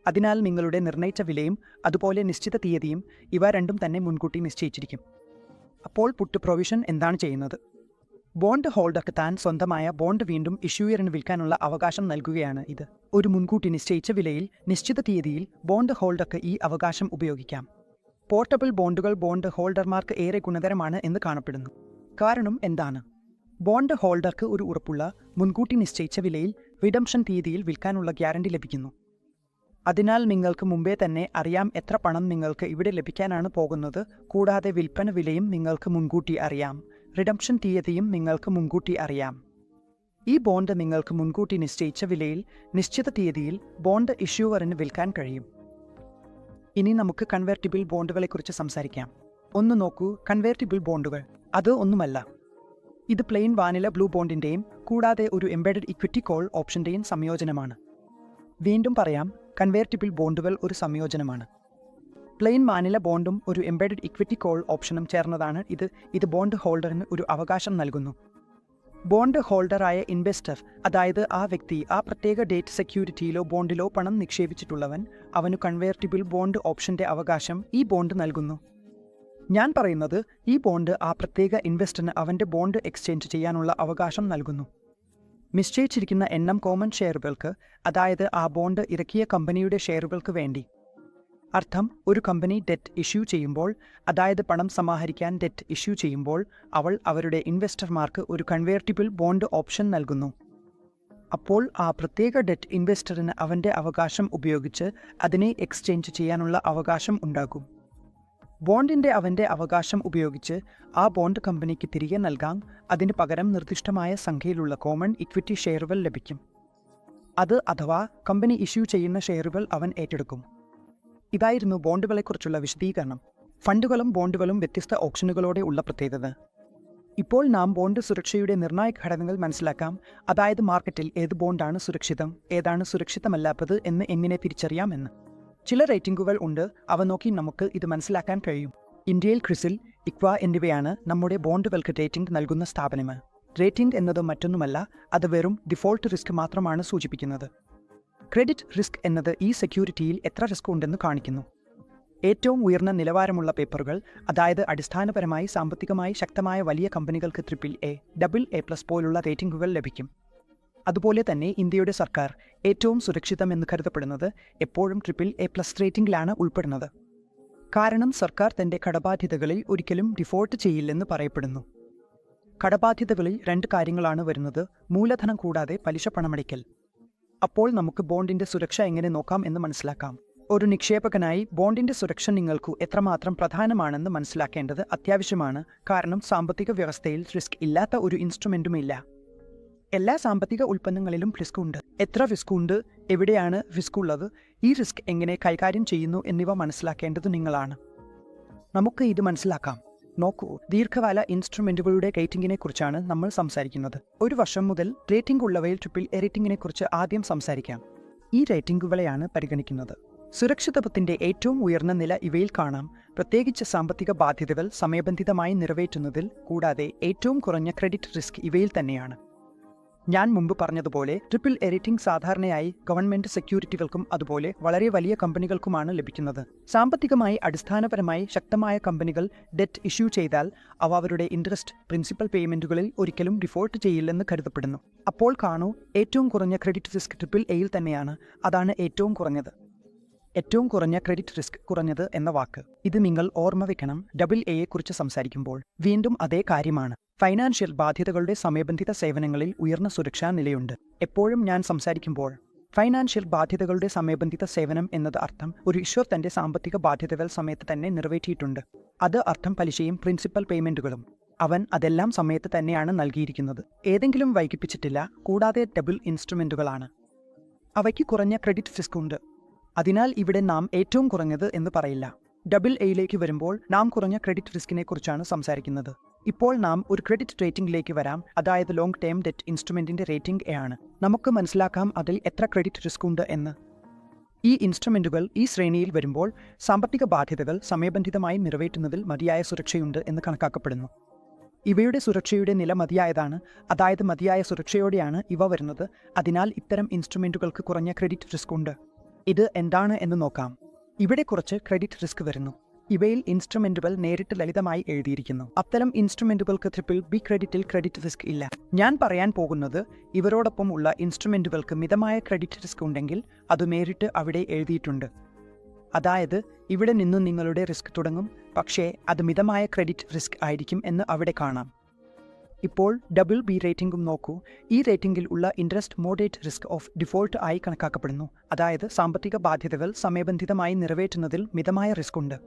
അതിനാൽ നിങ്ങളുടെ നിർണയിച്ച വിലയും അതുപോലെ നിശ്ചിത തീയതിയും ഇവ രണ്ടും തന്നെ മുൻകൂട്ടി നിശ്ചയിച്ചിരിക്കും. അപ്പോൾ പുട്ട് പ്രൊവിഷൻ എന്താണ് ചെയ്യുന്നത്? ബോണ്ട് ഹോൾഡർക്ക് താൻ സ്വന്തമായ ബോണ്ട് വീണ്ടും ഇഷ്യൂയറിന് വിൽക്കാനുള്ള അവകാശം നൽകുകയാണ്. ഇത് ഒരു മുൻകൂട്ടി നിശ്ചയിച്ച വിലയിൽ നിശ്ചിത തീയതിയിൽ ബോണ്ട് ഹോൾഡർക്ക് ഈ അവകാശം ഉപയോഗിക്കാം. പോർട്ടബിൾ ബോണ്ടുകൾ ബോണ്ട് ഹോൾഡർമാർക്ക് ഏറെ ഗുണകരമാണ് എന്ന് കാണപ്പെടുന്നു. കാരണം എന്താണ്? ബോണ്ട് ഹോൾഡർക്ക് ഒരു ഉറപ്പുള്ള മുൻകൂട്ടി നിശ്ചയിച്ച വിലയിൽ റിഡംഷൻ തീയതിയിൽ വിൽക്കാനുള്ള ഗ്യാരണ്ടി ലഭിക്കുന്നു. അതിനാൽ നിങ്ങൾക്ക് മുമ്പേ തന്നെ അറിയാം എത്ര പണം നിങ്ങൾക്ക് ഇവിടെ ലഭിക്കാനാണ് പോകുന്നത്. കൂടാതെ വിൽപ്പന വിലയും നിങ്ങൾക്ക് മുൻകൂട്ടി അറിയാം, റിഡംഷൻ തീയതിയും നിങ്ങൾക്ക് മുൻകൂട്ടി അറിയാം. ഈ ബോണ്ട് നിങ്ങൾക്ക് മുൻകൂട്ടി നിശ്ചയിച്ച വിലയിൽ നിശ്ചിത തീയതിയിൽ ബോണ്ട് ഇഷ്യൂവറിന് വിൽക്കാൻ കഴിയും. ഇനി നമുക്ക് കൺവേർട്ടിബിൾ ബോണ്ടുകളെക്കുറിച്ച് സംസാരിക്കാം. ഒന്ന് നോക്കൂ, കൺവേർട്ടിബിൾ ബോണ്ടുകൾ അത് ഒന്നുമല്ല. ഇത് പ്ലെയിൻ വാനില ബ്ലൂ ബോണ്ടിന്റെയും കൂടാതെ ഒരു എംബെഡഡ് ഇക്വിറ്റി കോൾ ഓപ്ഷന്റെയും സംയോജനമാണ്. വീണ്ടും പറയാം, കൺവേർട്ടിബിൾ ബോണ്ടുകൾ ഒരു സംയോജനമാണ്. പ്ലെയിൻ വാനില ബോണ്ടും ഒരു എംബെഡഡ് ഇക്വിറ്റി കോൾ ഓപ്ഷനും ചേർന്നതാണ് ഇത് ബോണ്ട് ഹോൾഡറിന് ഒരു അവകാശം നൽകുന്നു. ബോണ്ട് ഹോൾഡറായ ഇൻവെസ്റ്റർ, അതായത് ആ വ്യക്തി ആ പ്രത്യേക ഡേറ്റ് സെക്യൂരിറ്റിയിലോ ബോണ്ടിലോ പണം നിക്ഷേപിച്ചിട്ടുള്ളവൻ, അവനു കൺവേർട്ടിബിൾ ബോണ്ട് ഓപ്ഷന്റെ അവകാശം ഈ ബോണ്ട് നൽകുന്നു. ഞാൻ പറയുന്നത്, ഈ ബോണ്ട് ആ പ്രത്യേക ഇൻവെസ്റ്ററിന് അവന്റെ ബോണ്ട് എക്സ്ചേഞ്ച് ചെയ്യാനുള്ള അവകാശം നൽകുന്നു. നിശ്ചയിച്ചിരിക്കുന്ന എണ്ണം കോമൺ ഷെയറുകൾക്ക്, അതായത് ആ ബോണ്ട് ഇറക്കിയ കമ്പനിയുടെ ഷെയറുകൾക്ക് വേണ്ടി. അർത്ഥം, ഒരു കമ്പനി ഡെറ്റ് ഇഷ്യൂ ചെയ്യുമ്പോൾ, അതായത് പണം സമാഹരിക്കാൻ ഡെറ്റ് ഇഷ്യൂ ചെയ്യുമ്പോൾ, അവൾ അവരുടെ ഇൻവെസ്റ്റർമാർക്ക് ഒരു കൺവേർട്ടിബിൾ ബോണ്ട് ഓപ്ഷൻ നൽകുന്നു. അപ്പോൾ ആ പ്രത്യേക ഡെറ്റ് ഇൻവെസ്റ്ററിന് അവന്റെ അവകാശം ഉപയോഗിച്ച് അതിനെ എക്സ്ചേഞ്ച് ചെയ്യാനുള്ള അവകാശം ഉണ്ടാകും. ബോണ്ടിന്റെ അവന്റെ അവകാശം ഉപയോഗിച്ച് ആ ബോണ്ട് കമ്പനിക്ക് തിരികെ നൽകാം. അതിന് പകരം നിർദ്ദിഷ്ടമായ സംഖ്യയിലുള്ള കോമൺ ഇക്വിറ്റി ഷെയറുകൾ ലഭിക്കും. അത് അഥവാ കമ്പനി ഇഷ്യൂ ചെയ്യുന്ന ഷെയറുകൾ അവൻ ഏറ്റെടുക്കും. ഇതായിരുന്നു ബോണ്ടുകളെക്കുറിച്ചുള്ള വിശദീകരണം. ഫണ്ടുകളും ബോണ്ടുകളും വ്യത്യസ്ത ഓപ്ഷനുകളോടെ ഉള്ള പ്രത്യേകത. ഇപ്പോൾ നാം ബോണ്ട് സുരക്ഷയുടെ നിർണായക ഘടകങ്ങൾ മനസ്സിലാക്കാം. അതായത് മാർക്കറ്റിൽ ഏത് ബോണ്ടാണ് സുരക്ഷിതം, ഏതാണ് സുരക്ഷിതമല്ലാത്തത് എന്ന് എങ്ങനെ തിരിച്ചറിയാമെന്ന്. ചില റേറ്റിംഗുകൾ ഉണ്ട്, അവ നോക്കി നമുക്ക് ഇത് മനസ്സിലാക്കാൻ കഴിയും. ഇന്ത്യയിൽ ക്രിസിൽ, ഇക്വ എന്നിവയാണ് നമ്മുടെ ബോണ്ടുകൾക്ക് റേറ്റിംഗ് നൽകുന്ന സ്ഥാപനങ്ങൾ. റേറ്റിംഗ് എന്നത് മറ്റൊന്നുമല്ല, അത് വെറും ഡിഫോൾട്ട് റിസ്ക് മാത്രമാണ് സൂചിപ്പിക്കുന്നത്. ക്രെഡിറ്റ് റിസ്ക് എന്നത് ഈ സെക്യൂരിറ്റിയിൽ എത്ര റിസ്ക് ഉണ്ടെന്ന് കാണിക്കുന്നു. ഏറ്റവും ഉയർന്ന നിലവാരമുള്ള പേപ്പറുകൾ, അതായത് അടിസ്ഥാനപരമായി സാമ്പത്തികമായി ശക്തമായ വലിയ കമ്പനികൾക്ക് AAA, AA+ പോലുള്ള റേറ്റിംഗുകൾ ലഭിക്കും. അതുപോലെ തന്നെ ഇന്ത്യയുടെ സർക്കാർ ഏറ്റവും സുരക്ഷിതമെന്ന് കരുതപ്പെടുന്നത് എപ്പോഴും AAA+ റേറ്റിംഗിലാണ് ഉൾപ്പെടുന്നത്. കാരണം സർക്കാർ തന്റെ കടബാധ്യതകളിൽ ഒരിക്കലും ഡിഫോൾട്ട് ചെയ്യില്ലെന്ന് പറയപ്പെടുന്നു. കടബാധ്യതകളിൽ 2 കാര്യങ്ങളാണ് വരുന്നത്: മൂലധനം കൂടാതെ പലിശ പണമടയ്ക്കൽ. അപ്പോൾ നമുക്ക് ബോണ്ടിന്റെ സുരക്ഷ എങ്ങനെ നോക്കാം എന്ന് മനസ്സിലാക്കാം. ഒരു നിക്ഷേപകനായി ബോണ്ടിന്റെ സുരക്ഷ നിങ്ങൾക്ക് എത്രമാത്രം പ്രധാനമാണെന്ന് മനസ്സിലാക്കേണ്ടത് അത്യാവശ്യമാണ്. കാരണം സാമ്പത്തിക വ്യവസ്ഥയിൽ റിസ്ക് ഇല്ലാത്ത ഒരു ഇൻസ്ട്രുമെന്റുമില്ല. എല്ലാ സാമ്പത്തിക ഉൽപ്പന്നങ്ങളിലും റിസ്ക് ഉണ്ട്. എത്ര റിസ്ക് ഉണ്ട്, എവിടെയാണ് റിസ്ക് ഉള്ളത്, ഈ റിസ്ക് എങ്ങനെ കൈകാര്യം ചെയ്യുന്നു എന്നിവ മനസ്സിലാക്കേണ്ടത് നിങ്ങളാണ്. നമുക്ക് ഇത് മനസ്സിലാക്കാം. നോക്കൂ, ദീർഘകാല ഇൻസ്ട്രുമെന്റുകളുടെ റേറ്റിംഗിനെ കുറിച്ചാണ് നമ്മൾ സംസാരിക്കുന്നത്. ഒരു വർഷം മുതൽ റേറ്റിംഗ് ഉള്ളവയിൽ ട്രിപ്പിൾ എ റേറ്റിംഗിനെ കുറിച്ച് ആദ്യം സംസാരിക്കാം. ഈ റേറ്റിംഗുകളെയാണ് പരിഗണിക്കുന്നത്. സുരക്ഷിതത്വത്തിന്റെ ഏറ്റവും ഉയർന്ന നില ഇവയിൽ കാണാം. പ്രത്യേകിച്ച് സാമ്പത്തിക ബാധ്യതകൾ സമയബന്ധിതമായി നിറവേറ്റുന്നതിൽ, കൂടാതെ ഏറ്റവും കുറഞ്ഞ ക്രെഡിറ്റ് റിസ്ക് ഇവയിൽ തന്നെയാണ്. ഞാൻ മുമ്പ് പറഞ്ഞതുപോലെ ട്രിപ്പിൾ എ റേറ്റിംഗ് സാധാരണയായി ഗവൺമെന്റ് സെക്യൂരിറ്റികൾക്കും അതുപോലെ വളരെ വലിയ കമ്പനികൾക്കുമാണ് ലഭിക്കുന്നത്. സാമ്പത്തികമായി അടിസ്ഥാനപരമായി ശക്തമായ കമ്പനികൾ ഡെറ്റ് ഇഷ്യൂ ചെയ്താൽ അവ അവരുടെ ഇൻട്രസ്റ്റ് പ്രിൻസിപ്പൽ പേയ്മെന്റുകളിൽ ഒരിക്കലും ഡിഫോൾട്ട് ചെയ്യില്ലെന്ന് കരുതപ്പെടുന്നു. അപ്പോൾ കാണൂ, ഏറ്റവും കുറഞ്ഞ ക്രെഡിറ്റ് റിസ്ക് ട്രിപ്പിൾ എയിൽ തന്നെയാണ്. അതാണ് ഏറ്റവും കുറഞ്ഞത്. ഏറ്റവും കുറഞ്ഞ ക്രെഡിറ്റ് റിസ്ക് കുറഞ്ഞത് എന്ന വാക്ക്, ഇത് നിങ്ങൾ ഓർമ്മ വെക്കണം ഡബിൾ എയെക്കുറിച്ച് സംസാരിക്കുമ്പോൾ. വീണ്ടും അതേ കാര്യമാണ്. ഫൈനാൻഷ്യൽ ബാധ്യതകളുടെ സമയബന്ധിത സേവനങ്ങളിൽ ഉയർന്ന സുരക്ഷാ നിലയുണ്ട്. എപ്പോഴും ഞാൻ സംസാരിക്കുമ്പോൾ ഫൈനാൻഷ്യൽ ബാധ്യതകളുടെ സമയബന്ധിത സേവനം എന്നത് അർത്ഥം ഒരു ഇഷ്യൂർ തന്റെ സാമ്പത്തിക ബാധ്യതകൾ സമയത്ത് തന്നെ നിറവേറ്റിയിട്ടുണ്ട്. അത് അർത്ഥം പലിശയും പ്രിൻസിപ്പൽ പേയ്മെന്റുകളും. അവൻ അതെല്ലാം സമയത്ത് തന്നെയാണ് നൽകിയിരിക്കുന്നത്. ഏതെങ്കിലും വൈകിപ്പിച്ചിട്ടില്ല. കൂടാതെ ഡബിൾ ഇൻസ്ട്രുമെന്റുകളാണ്. അവയ്ക്ക് കുറഞ്ഞ ക്രെഡിറ്റ് റിസ്ക് ഉണ്ട്. അതിനാൽ ഇവിടെ നാം ഏറ്റവും കുറഞ്ഞത് എന്ന് പറയില്ല. ഡബിൾ എയിലേക്ക് വരുമ്പോൾ നാം കുറഞ്ഞ ക്രെഡിറ്റ് റിസ്കിനെ കുറിച്ചാണ് സംസാരിക്കുന്നത്. ഇപ്പോൾ നാം ഒരു ക്രെഡിറ്റ് റേറ്റിംഗിലേക്ക് വരാം, അതായത് ലോങ് ടേം ഡെറ്റ് ഇൻസ്ട്രുമെന്റിന്റെ റേറ്റിംഗ് എ ആണ്. നമുക്ക് മനസ്സിലാക്കാം അതിൽ എത്ര ക്രെഡിറ്റ് റിസ്ക് ഉണ്ട് എന്ന്. ഈ ഇൻസ്ട്രുമെന്റുകൾ ഈ ശ്രേണിയിൽ വരുമ്പോൾ സാമ്പത്തിക ബാധ്യതകൾ സമയബന്ധിതമായി നിറവേറ്റുന്നതിൽ മതിയായ സുരക്ഷയുണ്ട് എന്ന് കണക്കാക്കപ്പെടുന്നു. ഇവയുടെ സുരക്ഷയുടെ നില മതിയായതാണ്, അതായത് മതിയായ സുരക്ഷയോടെയാണ് ഇവ വരുന്നത്. അതിനാൽ ഇത്തരം ഇൻസ്ട്രുമെന്റുകൾക്ക് കുറഞ്ഞ ക്രെഡിറ്റ് റിസ്ക് ഉണ്ട്. ഇത് എന്താണ് എന്ന് നോക്കാം. ഇവിടെ കുറച്ച് ക്രെഡിറ്റ് റിസ്ക് വരുന്നു. ഇവയിൽ ഇൻസ്ട്രുമെന്റുകൾ നേരിട്ട് ലളിതമായി എഴുതിയിരിക്കുന്നു. അത്തരം ഇൻസ്ട്രുമെന്റുകൾക്ക് ട്രിപ്പിൾ ബി ക്രെഡിറ്റിൽ ക്രെഡിറ്റ് റിസ്ക് ഇല്ല. ഞാൻ പറയാൻ പോകുന്നത്, ഇവരോടൊപ്പം ഉള്ള ഇൻസ്ട്രുമെന്റുകൾക്ക് മിതമായ ക്രെഡിറ്റ് റിസ്ക് ഉണ്ടെങ്കിൽ അത് നേരിട്ട് അവിടെ എഴുതിയിട്ടുണ്ട്. അതായത് ഇവിടെ നിന്നു നിങ്ങളുടെ റിസ്ക് തുടങ്ങും, പക്ഷേ അത് മിതമായ ക്രെഡിറ്റ് റിസ്ക് ആയിരിക്കും എന്ന് അവിടെ കാണാം. ഇപ്പോൾ ഡബിൾ ബി റേറ്റിംഗും നോക്കൂ. ഈ റേറ്റിംഗിൽ ഉള്ള interest moderate risk of default ആയി കണക്കാക്കപ്പെടുന്നു. അതായത് സാമ്പത്തിക ബാധ്യതകൾ സമയബന്ധിതമായി നിറവേറ്റുന്നതിൽ മിതമായ റിസ്ക് ഉണ്ട്.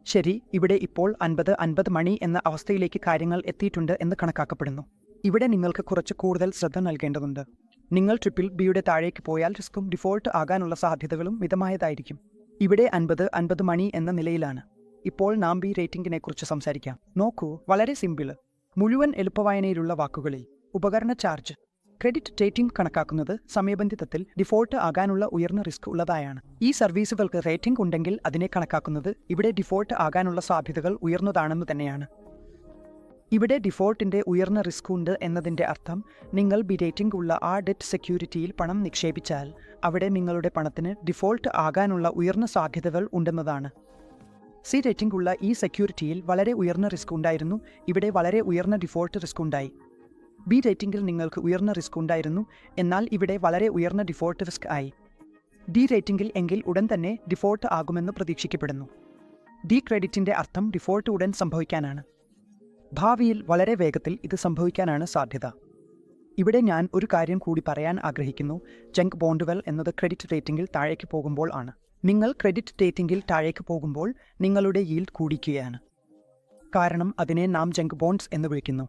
ശരി, ഇവിടെ ഇപ്പോൾ 50-50 മണി എന്ന അവസ്ഥയിലേക്ക് കാര്യങ്ങൾ എത്തിയിട്ടുണ്ട് എന്ന് കണക്കാക്കപ്പെടുന്നു. ഇവിടെ നിങ്ങൾക്ക് കുറച്ച് കൂടുതൽ ശ്രദ്ധ നൽകേണ്ടതുണ്ട്. നിങ്ങൾ ട്രിപ്പിൾ ബിയുടെ താഴേക്ക് പോയാൽ റിസ്ക്കും ഡിഫോൾട്ട് ആകാനുള്ള സാധ്യതകളും മിതമായതായിരിക്കും. ഇവിടെ 50-50 മണി എന്ന നിലയിലാണ്. ഇപ്പോൾ നാം ബി റേറ്റിംഗിനെ കുറിച്ച് സംസാരിക്കാം. നോക്കൂ, വളരെ സിമ്പിള്. മുഴുവൻ എളുപ്പവായനയിലുള്ള വാക്കുകളിൽ ഉപകരണ ചാർജ്. ക്രെഡിറ്റ് റേറ്റിംഗ് കണക്കാക്കുന്നത് സമയബന്ധിതത്തിൽ ഡിഫോൾട്ട് ആകാനുള്ള ഉയർന്ന റിസ്ക് ഉള്ളതായാണ്. ഈ സർവീസുകൾക്ക് റേറ്റിംഗ് ഉണ്ടെങ്കിൽ അതിനെ കണക്കാക്കുന്നത് ഇവിടെ ഡിഫോൾട്ട് ആകാനുള്ള സാധ്യതകൾ ഉയർന്നതാണെന്ന് തന്നെയാണ്. ഇവിടെ ഡിഫോൾട്ടിന്റെ ഉയർന്ന റിസ്ക് ഉണ്ട് എന്നതിന്റെ അർത്ഥം നിങ്ങൾ ബി റേറ്റിംഗ് ഉള്ള ആ ഡെറ്റ് സെക്യൂരിറ്റിയിൽ പണം നിക്ഷേപിച്ചാൽ അവിടെ നിങ്ങളുടെ പണത്തിന് ഡിഫോൾട്ട് ആകാനുള്ള ഉയർന്ന സാധ്യതകൾ ഉണ്ടെന്നതാണ്. സി റേറ്റിംഗ് ഉള്ള ഈ സെക്യൂരിറ്റിയിൽ വളരെ ഉയർന്ന റിസ്ക് ഉണ്ടായിരുന്നു. ഇവിടെ വളരെ ഉയർന്ന ഡിഫോൾട്ട് റിസ്ക് ഉണ്ടായി. ബി റേറ്റിംഗിൽ നിങ്ങൾക്ക് ഉയർന്ന റിസ്ക് ഉണ്ടായിരുന്നു, എന്നാൽ ഇവിടെ വളരെ ഉയർന്ന ഡിഫോൾട്ട് റിസ്ക് ആയി. ഡി റേറ്റിംഗിൽ എങ്കിൽ ഉടൻ തന്നെ ഡിഫോൾട്ട് ആകുമെന്ന് പ്രതീക്ഷിക്കപ്പെടുന്നു. ഡി ക്രെഡിറ്റിന്റെ അർത്ഥം ഡിഫോൾട്ട് ഉടൻ സംഭവിക്കാനാണ്. ഭാവിയിൽ വളരെ വേഗത്തിൽ ഇത് സംഭവിക്കാനാണ് സാധ്യത. ഇവിടെ ഞാൻ ഒരു കാര്യം കൂടി പറയാൻ ആഗ്രഹിക്കുന്നു. ജങ്ക് ബോണ്ടുകൾ എന്നത് ക്രെഡിറ്റ് റേറ്റിംഗിൽ താഴേക്ക് പോകുമ്പോൾ ആണ്. നിങ്ങൾ ക്രെഡിറ്റ് റേറ്റിംഗിൽ താഴേക്ക് പോകുമ്പോൾ നിങ്ങളുടെ യീൽഡ് കൂടിക്കുകയാണ്. കാരണം അതിനെ നാം ജങ്ക് ബോണ്ട്സ് എന്ന് വിളിക്കുന്നു.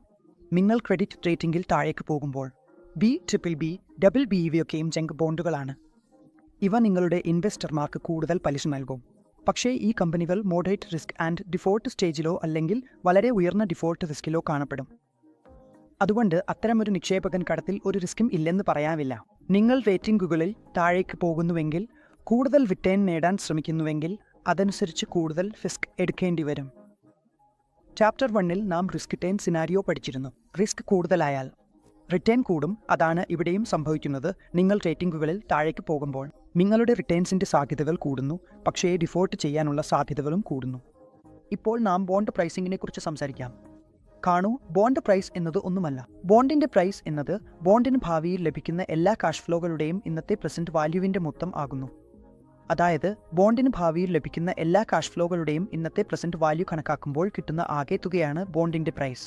നിങ്ങൾ ക്രെഡിറ്റ് റേറ്റിംഗിൽ താഴേക്ക് പോകുമ്പോൾ B, triple B, double B ഇവയൊക്കെയും ജങ്ക് ബോണ്ടുകളാണ്. ഇവ നിങ്ങളുടെ ഇൻവെസ്റ്റർമാർക്ക് കൂടുതൽ പലിശ നൽകും. പക്ഷേ ഈ കമ്പനികൾ മോഡറേറ്റ് റിസ്ക് ആൻഡ് ഡിഫോൾട്ട് സ്റ്റേജിലോ അല്ലെങ്കിൽ വളരെ ഉയർന്ന ഡിഫോൾട്ട് റിസ്കിലോ കാണപ്പെടും. അതുകൊണ്ട് അത്തരമൊരു നിക്ഷേപകൻ കടത്തിൽ ഒരു റിസ്ക്കും ഇല്ലെന്ന് പറയാനില്ല. നിങ്ങൾ റേറ്റിംഗുകളിൽ താഴേക്ക് പോകുന്നുവെങ്കിൽ, കൂടുതൽ റിട്ടേൺ നേടാൻ ശ്രമിക്കുന്നുവെങ്കിൽ അതനുസരിച്ച് കൂടുതൽ റിസ്ക് എടുക്കേണ്ടി വരും. ചാപ്റ്റർ 1-ൽ നാം റിസ്ക് റിട്ടേൺ സിനാരിയോ പഠിച്ചിരുന്നു. റിസ്ക് കൂടുതലായാൽ റിട്ടേൺ കൂടും. അതാണ് ഇവിടെയും സംഭവിക്കുന്നത്. നിങ്ങൾ റേറ്റിംഗുകളിൽ താഴേക്ക് പോകുമ്പോൾ നിങ്ങളുടെ റിട്ടേൺസിന്റെ സാധ്യതകൾ കൂടുന്നു, പക്ഷേ ഡിഫോൾട്ട് ചെയ്യാനുള്ള സാധ്യതകളും കൂടുന്നു. ഇപ്പോൾ നാം ബോണ്ട് പ്രൈസിങ്ങിനെ കുറിച്ച് സംസാരിക്കാം. കാണൂ, ബോണ്ട് പ്രൈസ് എന്നത് ഒന്നുമല്ല. ബോണ്ടിന്റെ പ്രൈസ് എന്നത് ബോണ്ടിന് ഭാവിയിൽ ലഭിക്കുന്ന എല്ലാ കാഷ് ഫ്ലോകളുടെയും ഇന്നത്തെ പ്രസന്റ് വാല്യൂവിന്റെ മൊത്തം ആകുന്നു. അതായത് ബോണ്ടിന് ഭാവിയിൽ ലഭിക്കുന്ന എല്ലാ കാഷ് ഫ്ലോകളുടെയും ഇന്നത്തെ പ്രസന്റ് വാല്യൂ കണക്കാക്കുമ്പോൾ കിട്ടുന്ന ആകെ തുകയാണ് ബോണ്ടിന്റെ പ്രൈസ്.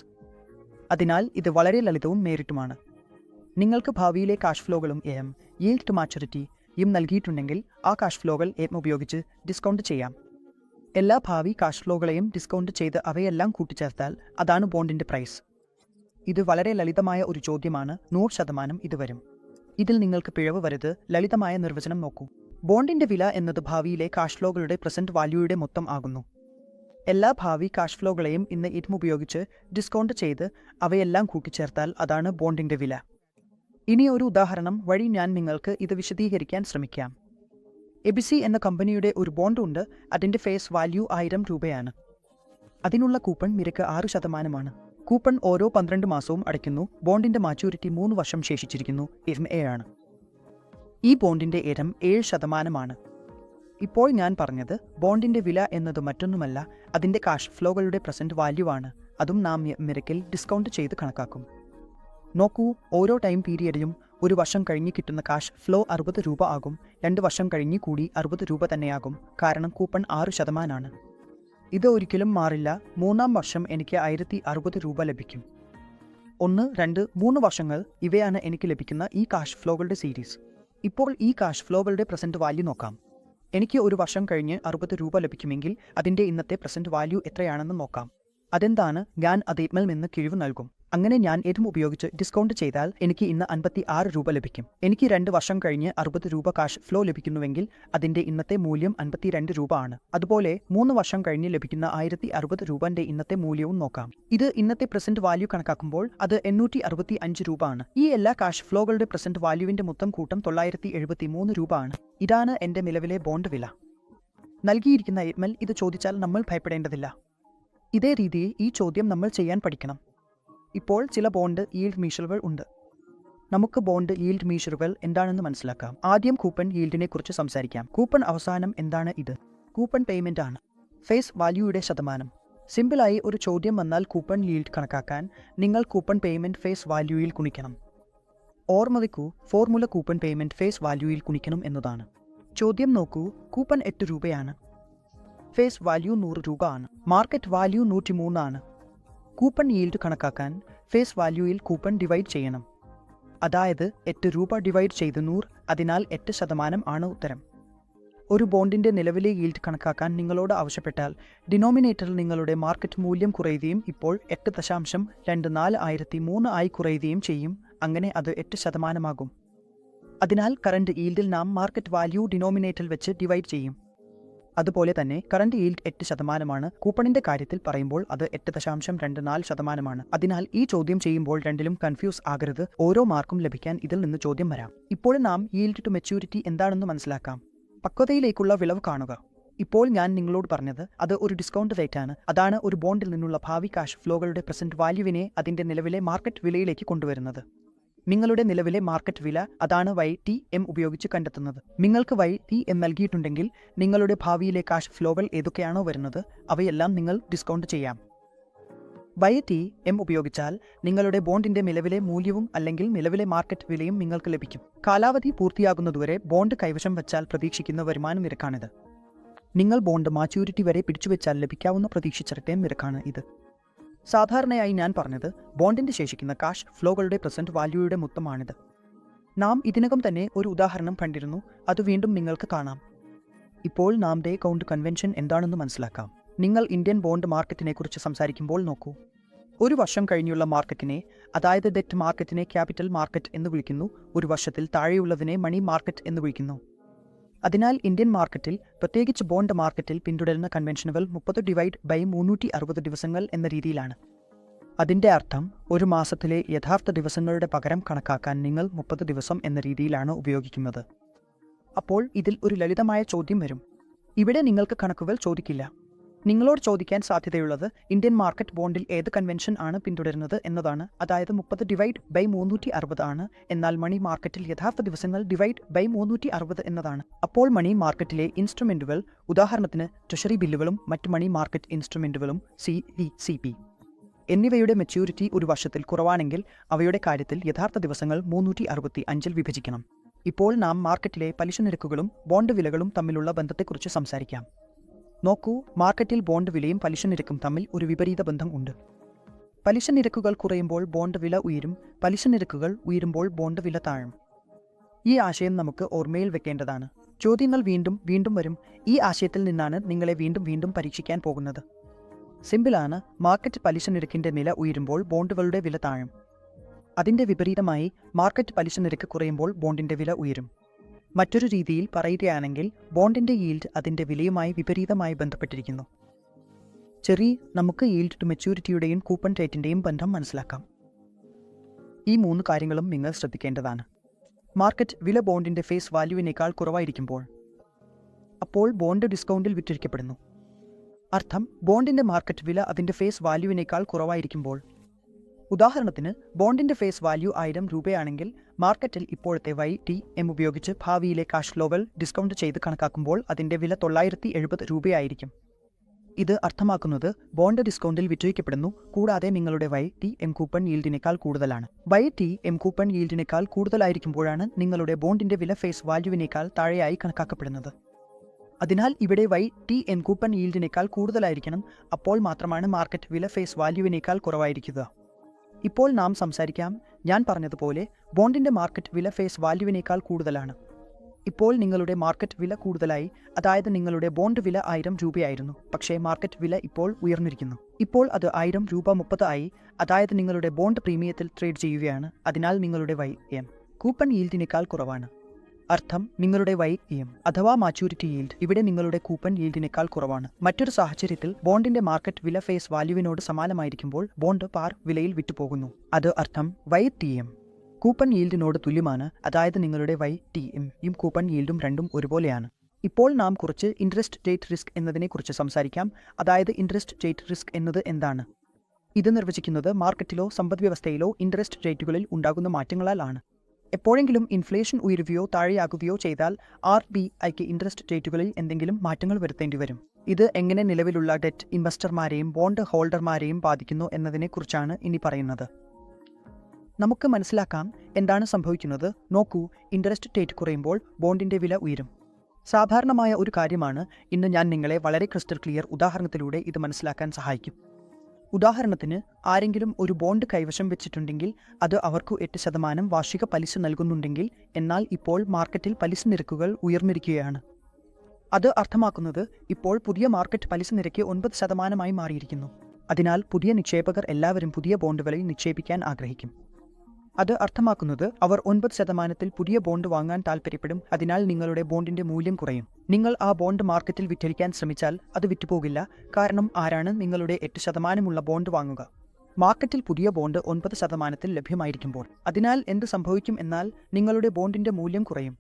അതിനാൽ ഇത് വളരെ ലളിതവും നേരിട്ടുമാണ്. നിങ്ങൾക്ക് ഭാവിയിലെ കാഷ് ഫ്ലോകളും എം, യീൽഡ് ടു മാച്യൂരിറ്റിയും നൽകിയിട്ടുണ്ടെങ്കിൽ ആ കാഷ് ഫ്ലോകൾ എം ഉപയോഗിച്ച് ഡിസ്കൗണ്ട് ചെയ്യാം. എല്ലാ ഭാവി കാഷ് ഫ്ലോകളെയും ഡിസ്കൗണ്ട് ചെയ്ത് അവയെല്ലാം കൂട്ടിച്ചേർത്താൽ അതാണ് ബോണ്ടിന്റെ പ്രൈസ്. ഇത് വളരെ ലളിതമായ ഒരു ചോദ്യമാണ്. 100% ഇത് വരും. ഇതിൽ നിങ്ങൾക്ക് പിഴവ് വരുത്. ലളിതമായ നിർവചനം നോക്കൂ. ബോണ്ടിന്റെ വില എന്നത് ഭാവിയിലെ കാഷ് ഫ്ലോകളുടെ പ്രസന്റ് വാല്യൂയുടെ മൊത്തം ആകുന്നു. എല്ലാ ഭാവി കാഷ് ഫ്ലോകളെയും ഇന്ന് ഏറ്റവും ഉപയോഗിച്ച് ഡിസ്കൗണ്ട് ചെയ്ത് അവയെല്ലാം കൂട്ടിച്ചേർത്താൽ അതാണ് ബോണ്ടിന്റെ വില. ഇനി ഒരു ഉദാഹരണം വഴി ഞാൻ നിങ്ങൾക്ക് ഇത് വിശദീകരിക്കാൻ ശ്രമിക്കാം. എബിസി എന്ന കമ്പനിയുടെ ഒരു ബോണ്ട് ഉണ്ട്. അതിന്റെ ഫേസ് വാല്യൂ 1000 രൂപയാണ്. അതിനുള്ള കൂപ്പൺ നിരക്ക് 6%. കൂപ്പൺ ഓരോ 12 മാസവും അടയ്ക്കുന്നു. ബോണ്ടിന്റെ മാച്യൂരിറ്റി 3 വർഷം ശേഷിച്ചിരിക്കുന്നു. ആണ്. ഈ ബോണ്ടിന്റെ ഇരം 7%. ഇപ്പോൾ ഞാൻ പറഞ്ഞത് ബോണ്ടിന്റെ വില എന്നത് മറ്റൊന്നുമല്ല, അതിന്റെ കാഷ് ഫ്ലോകളുടെ പ്രസന്റ് വാല്യൂ ആണ്. അതും നാം നിരക്കിൽ ഡിസ്കൗണ്ട് ചെയ്ത് കണക്കാക്കും. നോക്കൂ, ഓരോ ടൈം പീരിയഡിലും 1 വർഷം കഴിഞ്ഞ് കിട്ടുന്ന കാഷ് ഫ്ലോ 60 രൂപ ആകും. 2 വർഷം കഴിഞ്ഞ് കൂടി 60 രൂപ തന്നെയാകും. കാരണം കൂപ്പൺ 6%. ഇത് ഒരിക്കലും മാറില്ല. 3-ാം വർഷം എനിക്ക് 1060 രൂപ ലഭിക്കും. 1, 2, 3 വർഷങ്ങൾ ഇവയാണ് എനിക്ക് ലഭിക്കുന്ന ഈ കാഷ് ഫ്ലോകളുടെ സീരീസ്. ഇപ്പോൾ ഈ കാഷ് ഫ്ലോകളുടെ പ്രസന്റ് വാല്യൂ നോക്കാം. എനിക്ക് 1 വർഷം കഴിഞ്ഞ് 60 രൂപ ലഭിക്കുമെങ്കിൽ അതിന്റെ ഇന്നത്തെ പ്രസന്റ് വാല്യൂ എത്രയാണെന്ന് നോക്കാം. അതെന്താണ്? ഞാൻ അതേമൽ നിന്ന് കിഴിവ് നൽകും. അങ്ങനെ ഞാൻ ഏതും ഉപയോഗിച്ച് ഡിസ്കൗണ്ട് ചെയ്താൽ എനിക്ക് ഇന്ന് 56 രൂപ ലഭിക്കും. എനിക്ക് 2 വർഷം കഴിഞ്ഞ് 60 രൂപ കാഷ് ഫ്ലോ ലഭിക്കുന്നുവെങ്കിൽ അതിന്റെ ഇന്നത്തെ മൂല്യം 52 രൂപ ആണ്. അതുപോലെ 3 വർഷം കഴിഞ്ഞ് ലഭിക്കുന്ന 1060 രൂപന്റെ ഇന്നത്തെ മൂല്യവും നോക്കാം. ഇത് ഇന്നത്തെ പ്രസന്റ് വാല്യൂ കണക്കാക്കുമ്പോൾ അത് 865 രൂപ ആണ്. ഈ എല്ലാ കാഷ് ഫ്ലോകളുടെ പ്രസന്റ് വാല്യൂവിന്റെ മൊത്തം കൂട്ടം 973 രൂപ ആണ്. ഇതാണ് എന്റെ നിലവിലെ ബോണ്ട് വില. നൽകിയിരിക്കുന്ന ഏമൽ ഇത് ചോദിച്ചാൽ നമ്മൾ ഭയപ്പെടേണ്ടതില്ല. ഇതേ രീതിയിൽ ഈ ചോദ്യം നമ്മൾ ചെയ്യാൻ പഠിക്കണം. ഇപ്പോൾ ചില ബോണ്ട് ഈൽഡ് മീഷറുകൾ ഉണ്ട്. നമുക്ക് ബോണ്ട് ഈൽഡ് മീഷറുകൾ എന്താണെന്ന് മനസ്സിലാക്കാം. ആദ്യം കൂപ്പൺ ഈൽഡിനെ കുറിച്ച് സംസാരിക്കാം. കൂപ്പൺ അവസാനം എന്താണ് ഇത്? കൂപ്പൺ പേയ്മെന്റ് ആണ്. ഫേസ് വാല്യൂയുടെ ശതമാനം. സിമ്പിളായി ഒരു ചോദ്യം വന്നാൽ കൂപ്പൺ ഈൽഡ് കണക്കാക്കാൻ നിങ്ങൾ കൂപ്പൺ പേയ്മെന്റ് ഫേസ് വാല്യൂയിൽ ഗുണിക്കണം. ഓർമ്മ വയ്ക്കൂ, ഫോർമുല കൂപ്പൺ പേയ്മെന്റ് ഫേസ് വാല്യൂയിൽ ഗുണിക്കണം എന്നതാണ്. ചോദ്യം നോക്കൂ, കൂപ്പൺ 8 രൂപയാണ്. ഫേസ് വാല്യൂ 100 രൂപ ആണ്. മാർക്കറ്റ് വാല്യൂ 103 ആണ്. കൂപ്പൺ ഈൽഡ് കണക്കാക്കാൻ ഫേസ് വാല്യൂയിൽ കൂപ്പൺ ഡിവൈഡ് ചെയ്യണം. അതായത് 8 രൂപ ഡിവൈഡ് ചെയ്ത് 100. അതിനാൽ 8% ആണ് ഉത്തരം. ഒരു ബോണ്ടിന്റെ നിലവിലെ ഈൽഡ് കണക്കാക്കാൻ നിങ്ങളോട് ആവശ്യപ്പെട്ടാൽ ഡിനോമിനേറ്ററിൽ നിങ്ങളുടെ മാർക്കറ്റ് മൂല്യം കുറയുകയും ഇപ്പോൾ 8.2403 ആയി കുറയുകയും ചെയ്യും. അങ്ങനെ അത് 8% ആകും. അതിനാൽ കറന്റ് ഈൽഡിൽ നാം മാർക്കറ്റ് വാല്യൂ ഡിനോമിനേറ്ററിൽ വെച്ച് ഡിവൈഡ് ചെയ്യും. അതുപോലെ തന്നെ കറന്റ് ഈൽഡ് 8% കൂപ്പണിന്റെ കാര്യത്തിൽ പറയുമ്പോൾ അത് 8.24%. അതിനാൽ ഈ ചോദ്യം ചെയ്യുമ്പോൾ രണ്ടിലും കൺഫ്യൂസ് ആകരുത്. ഓരോ മാർക്കും ലഭിക്കാൻ ഇതിൽ നിന്ന് ചോദ്യം വരാം. ഇപ്പോൾ നാം ഈൽഡ് ടു മെച്യൂരിറ്റി എന്താണെന്ന് മനസ്സിലാക്കാം. പക്വതയിലേക്കുള്ള വിളവ് കാണുക. ഇപ്പോൾ ഞാൻ നിങ്ങളോട് പറഞ്ഞത് അത് ഒരു ഡിസ്കൗണ്ട് റേറ്റ് ആണ്. അതാണ് ഒരു ബോണ്ടിൽ നിന്നുള്ള ഭാവി കാഷ് ഫ്ലോകളുടെ പ്രസന്റ് വാല്യൂവിനെ അതിന്റെ നിലവിലെ മാർക്കറ്റ് വിലയിലേക്ക് കൊണ്ടുവരുന്നത്. നിങ്ങളുടെ നിലവിലെ മാർക്കറ്റ് വില അതാണ് YTM ഉപയോഗിച്ച് കണ്ടെത്തുന്നത്. നിങ്ങൾക്ക് YTM നൽകിയിട്ടുണ്ടെങ്കിൽ നിങ്ങളുടെ ഭാവിയിലെ കാഷ് ഫ്ലോകൾ ഏതൊക്കെയാണോ വരുന്നത് അവയെല്ലാം നിങ്ങൾ ഡിസ്കൗണ്ട് ചെയ്യാം. YTM ഉപയോഗിച്ചാൽ നിങ്ങളുടെ ബോണ്ടിന്റെ നിലവിലെ മൂല്യവും അല്ലെങ്കിൽ നിലവിലെ മാർക്കറ്റ് വിലയും നിങ്ങൾക്ക് ലഭിക്കും. കാലാവധി പൂർത്തിയാകുന്നതുവരെ ബോണ്ട് കൈവശം വച്ചാൽ പ്രതീക്ഷിക്കുന്ന വരുമാന നിരക്കാണിത്. നിങ്ങൾ ബോണ്ട് മാച്യൂരിറ്റി വരെ പിടിച്ചുവെച്ചാൽ ലഭിക്കാവുന്ന പ്രതീക്ഷിച്ച റിട്ടേൺ നിരക്കാണ് ഇത്. സാധാരണയായി ഞാൻ പറഞ്ഞത് ബോണ്ടിന്റെ ശേഷിക്കുന്ന കാഷ് ഫ്ലോകളുടെ പ്രസന്റ് വാല്യൂയുടെ മൊത്തമാണിത്. നാം ഇതിനകം തന്നെ ഒരു ഉദാഹരണം കണ്ടിരുന്നു. അത് വീണ്ടും നിങ്ങൾക്ക് കാണാം. ഇപ്പോൾ നാം ഡേ കൗണ്ട് കൺവെൻഷൻ എന്താണെന്ന് മനസ്സിലാക്കാം. നിങ്ങൾ ഇന്ത്യൻ ബോണ്ട് മാർക്കറ്റിനെ കുറിച്ച് സംസാരിക്കുമ്പോൾ നോക്കൂ. 1 വർഷം കഴിഞ്ഞുള്ള മാർക്കറ്റിനെ, അതായത് ഡെറ്റ് മാർക്കറ്റിനെ ക്യാപിറ്റൽ മാർക്കറ്റ് എന്ന് വിളിക്കുന്നു. 1 വർഷത്തിൽ താഴെയുള്ളതിനെ മണി മാർക്കറ്റ് എന്ന് വിളിക്കുന്നു. അതിനാൽ ഇന്ത്യൻ മാർക്കറ്റിൽ, പ്രത്യേകിച്ച് ബോണ്ട് മാർക്കറ്റിൽ പിന്തുടരുന്ന കൺവെൻഷനുകൾ 30/360 ദിവസങ്ങൾ എന്ന രീതിയിലാണ്. അതിന്റെ അർത്ഥം ഒരു മാസത്തിലെ യഥാർത്ഥ ദിവസങ്ങളുടെ പകരം കണക്കാക്കാൻ നിങ്ങൾ 30 ദിവസം എന്ന രീതിയിലാണ് ഉപയോഗിക്കുന്നത്. അപ്പോൾ ഇതിൽ ഒരു ലളിതമായ ചോദ്യം വരും. ഇവിടെ നിങ്ങൾക്ക് കണക്കുകൾ ചോദിക്കില്ല. നിങ്ങളോട് ചോദിക്കാൻ സാധ്യതയുള്ളത് ഇന്ത്യൻ മാർക്കറ്റ് ബോണ്ടിൽ ഏത് കൺവെൻഷൻ ആണ് പിന്തുടരുന്നത് എന്നതാണ്. അതായത് 30/360 ആണ്. എന്നാൽ മണി മാർക്കറ്റിൽ യഥാർത്ഥ ദിവസങ്ങൾ /360 എന്നതാണ്. അപ്പോൾ മണി മാർക്കറ്റിലെ ഇൻസ്ട്രുമെന്റുകൾ, ഉദാഹരണത്തിന് ട്രഷറി ബില്ലുകളും മറ്റ് മണി മാർക്കറ്റ് ഇൻസ്ട്രുമെന്റുകളും CP എന്നിവയുടെ മെച്യൂരിറ്റി 1 വർഷത്തിൽ കുറവാണെങ്കിൽ അവയുടെ കാര്യത്തിൽ യഥാർത്ഥ ദിവസങ്ങൾ 365 വിഭജിക്കണം. ഇപ്പോൾ നാം മാർക്കറ്റിലെ പലിശ നിരക്കുകളും ബോണ്ട് വിലകളും തമ്മിലുള്ള ബന്ധത്തെക്കുറിച്ച് സംസാരിക്കാം. നോക്കൂ, മാർക്കറ്റിൽ ബോണ്ട് വിലയും പലിശ നിരക്കും തമ്മിൽ ഒരു വിപരീത ബന്ധം ഉണ്ട്. പലിശ നിരക്കുകൾ കുറയുമ്പോൾ ബോണ്ട് വില ഉയരും. പലിശ നിരക്കുകൾ ഉയരുമ്പോൾ ബോണ്ട് വില താഴും. ഈ ആശയം നമുക്ക് ഓർമ്മയിൽ വെക്കേണ്ടതാണ്. ചോദ്യങ്ങൾ വീണ്ടും വരും. ഈ ആശയത്തിൽ നിന്നാണ് നിങ്ങളെ വീണ്ടും പരീക്ഷിക്കാൻ പോകുന്നത്. സിമ്പിളാണ്. മാർക്കറ്റ് പലിശ നിരക്കിന്റെ നില ഉയരുമ്പോൾ ബോണ്ടുകളുടെ വില താഴും. അതിന്റെ വിപരീതമായി മാർക്കറ്റ് പലിശ നിരക്ക് കുറയുമ്പോൾ ബോണ്ടിന്റെ വില ഉയരും. മറ്റൊരു രീതിയിൽ പറയുകയാണെങ്കിൽ ബോണ്ടിന്റെ ഈൽഡ് അതിന്റെ വിലയുമായി വിപരീതമായി ബന്ധപ്പെട്ടിരിക്കുന്നു. നമുക്ക് ഈൽഡ് ടു മെച്യൂരിറ്റിയുടെയും കൂപ്പൺ റേറ്റിൻ്റെയും ബന്ധം മനസ്സിലാക്കാം. ഈ 3 കാര്യങ്ങളും നിങ്ങൾ ശ്രദ്ധിക്കേണ്ടതാണ്. മാർക്കറ്റ് വില ബോണ്ടിൻ്റെ ഫേസ് വാല്യൂവിനേക്കാൾ കുറവായിരിക്കുമ്പോൾ അപ്പോൾ ബോണ്ട് ഡിസ്കൗണ്ടിൽ വിറ്റഴിക്കപ്പെടുന്നു. അർത്ഥം ബോണ്ടിൻ്റെ മാർക്കറ്റ് വില അതിൻ്റെ ഫേസ് വാല്യൂവിനേക്കാൾ കുറവായിരിക്കുമ്പോൾ. ഉദാഹരണത്തിന് ബോണ്ടിൻ്റെ ഫേസ് വാല്യൂ 1000 രൂപയാണെങ്കിൽ മാർക്കറ്റിൽ ഇപ്പോഴത്തെ YTM ഉപയോഗിച്ച് ഭാവിയിലെ കാഷ് ഫ്ലോകൾ ഡിസ്കൗണ്ട് ചെയ്ത് കണക്കാക്കുമ്പോൾ അതിൻ്റെ വില 970 രൂപയായിരിക്കും. ഇത് അർത്ഥമാക്കുന്നത് ബോണ്ട് ഡിസ്കൗണ്ടിൽ വിറ്റഴിക്കപ്പെടുന്നു, കൂടാതെ നിങ്ങളുടെ YTM കൂപ്പൺ ഈൽഡിനേക്കാൾ കൂടുതലാണ്. YTM കൂപ്പൺ ഈൽഡിനേക്കാൾ കൂടുതലായിരിക്കുമ്പോഴാണ് നിങ്ങളുടെ ബോണ്ടിൻ്റെ വില ഫേസ് വാല്യൂവിനേക്കാൾ താഴെയായി കണക്കാക്കപ്പെടുന്നത്. അതിനാൽ ഇവിടെ YTM കൂപ്പൺ ഈൽഡിനേക്കാൾ കൂടുതലായിരിക്കണം, അപ്പോൾ മാത്രമാണ് മാർക്കറ്റ് വില ഫേസ് വാല്യൂവിനേക്കാൾ കുറവായിരിക്കുക. ഇപ്പോൾ നാം സംസാരിക്കാം. ഞാൻ പറഞ്ഞതുപോലെ ബോണ്ടിൻ്റെ മാർക്കറ്റ് വില ഫേസ് വാല്യൂവിനേക്കാൾ കൂടുതലാണ്. ഇപ്പോൾ നിങ്ങളുടെ മാർക്കറ്റ് വില കൂടുതലായി, അതായത് നിങ്ങളുടെ ബോണ്ട് വില 1000 രൂപയായിരുന്നു, പക്ഷേ മാർക്കറ്റ് വില ഇപ്പോൾ ഉയർന്നിരിക്കുന്നു. ഇപ്പോൾ അത് 1000 രൂപ 30 ആയി, അതായത് നിങ്ങളുടെ ബോണ്ട് പ്രീമിയത്തിൽ ട്രേഡ് ചെയ്യുകയാണ്. അതിനാൽ നിങ്ങളുടെ YM കൂപ്പൺ ഈൽഡിനേക്കാൾ കുറവാണ്. അർത്ഥം നിങ്ങളുടെ YM അഥവാ മാച്യൂരിറ്റി ഈൽഡ് ഇവിടെ നിങ്ങളുടെ കൂപ്പൺ ഈൽഡിനേക്കാൾ കുറവാണ്. മറ്റൊരു സാഹചര്യത്തിൽ ബോണ്ടിന്റെ മാർക്കറ്റ് വില ഫേസ് വാല്യൂവിനോട് സമാനമായിരിക്കുമ്പോൾ ബോണ്ട് പാർ വിലയിൽ വിറ്റുപോകുന്നു. അത് അർത്ഥം YTM കൂപ്പൺ ഈൽഡിനോട് തുല്യമാണ്, അതായത് നിങ്ങളുടെ YTM കൂപ്പൺ ഈൽഡും രണ്ടും ഒരുപോലെയാണ്. ഇപ്പോൾ നാം കുറച്ച് ഇൻട്രസ്റ്റ് റേറ്റ് റിസ്ക് എന്നതിനെക്കുറിച്ച് സംസാരിക്കാം. അതായത് ഇൻട്രസ്റ്റ് റേറ്റ് റിസ്ക് എന്നത് എന്താണ്? ഇത് നിർവചിക്കുന്നത് മാർക്കറ്റിലോ സമ്പദ്വ്യവസ്ഥയിലോ ഇൻട്രസ്റ്റ് റേറ്റുകളിൽ ഉണ്ടാകുന്ന മാറ്റങ്ങളാലാണ്. എപ്പോഴെങ്കിലും ഇൻഫ്ലേഷൻ ഉയരുകയോ താഴെയാകുകയോ ചെയ്താൽ RBIക്ക് ഇൻട്രസ്റ്റ് റേറ്റുകളിൽ എന്തെങ്കിലും മാറ്റങ്ങൾ വരുത്തേണ്ടി വരും. ഇത് എങ്ങനെ നിലവിലുള്ള ഡെറ്റ് ഇൻവെസ്റ്റർമാരെയും ബോണ്ട് ഹോൾഡർമാരെയും ബാധിക്കുന്നു എന്നതിനെക്കുറിച്ചാണ് ഇനി പറയുന്നത്. നമുക്ക് മനസ്സിലാക്കാം എന്താണ് സംഭവിക്കുന്നത്. നോക്കൂ, ഇൻട്രസ്റ്റ് റേറ്റ് കുറയുമ്പോൾ ബോണ്ടിന്റെ വില ഉയരും. സാധാരണമായ ഒരു കാര്യമാണ്. ഇന്ന് ഞാൻ നിങ്ങളെ വളരെ ക്രിസ്റ്റൽ ക്ലിയർ ഉദാഹരണത്തിലൂടെ ഇത് മനസ്സിലാക്കാൻ സഹായിക്കും. ഉദാഹരണത്തിന്, ആരെങ്കിലും ഒരു ബോണ്ട് കൈവശം വെച്ചിട്ടുണ്ടെങ്കിൽ അത് അവർക്ക് 8% വാർഷിക പലിശ നൽകുന്നുണ്ടെങ്കിൽ, എന്നാൽ ഇപ്പോൾ മാർക്കറ്റിൽ പലിശ നിരക്കുകൾ ഉയർന്നിരിക്കുകയാണ്. അത് അർത്ഥമാക്കുന്നത് ഇപ്പോൾ പുതിയ മാർക്കറ്റ് പലിശ നിരക്ക് 9% മാറിയിരിക്കുന്നു. അതിനാൽ പുതിയ നിക്ഷേപകർ എല്ലാവരും പുതിയ ബോണ്ടുകളിൽ നിക്ഷേപിക്കാൻ ആഗ്രഹിക്കും. അത് അർത്ഥമാക്കുന്നത് അവർ 9% പുതിയ ബോണ്ട് വാങ്ങാൻ താൽപ്പര്യപ്പെടും. അതിനാൽ നിങ്ങളുടെ ബോണ്ടിന്റെ മൂല്യം കുറയും. നിങ്ങൾ ആ ബോണ്ട് മാർക്കറ്റിൽ വിറ്റഴിക്കാൻ ശ്രമിച്ചാൽ അത് വിറ്റുപോകില്ല. കാരണം ആരാണ് നിങ്ങളുടെ 8% ബോണ്ട് വാങ്ങുക? മാർക്കറ്റിൽ പുതിയ ബോണ്ട് 9% ലഭ്യമായിരിക്കുമ്പോൾ. അതിനാൽ എന്ത് സംഭവിക്കും എന്നാൽ നിങ്ങളുടെ ബോണ്ടിന്റെ മൂല്യം കുറയും.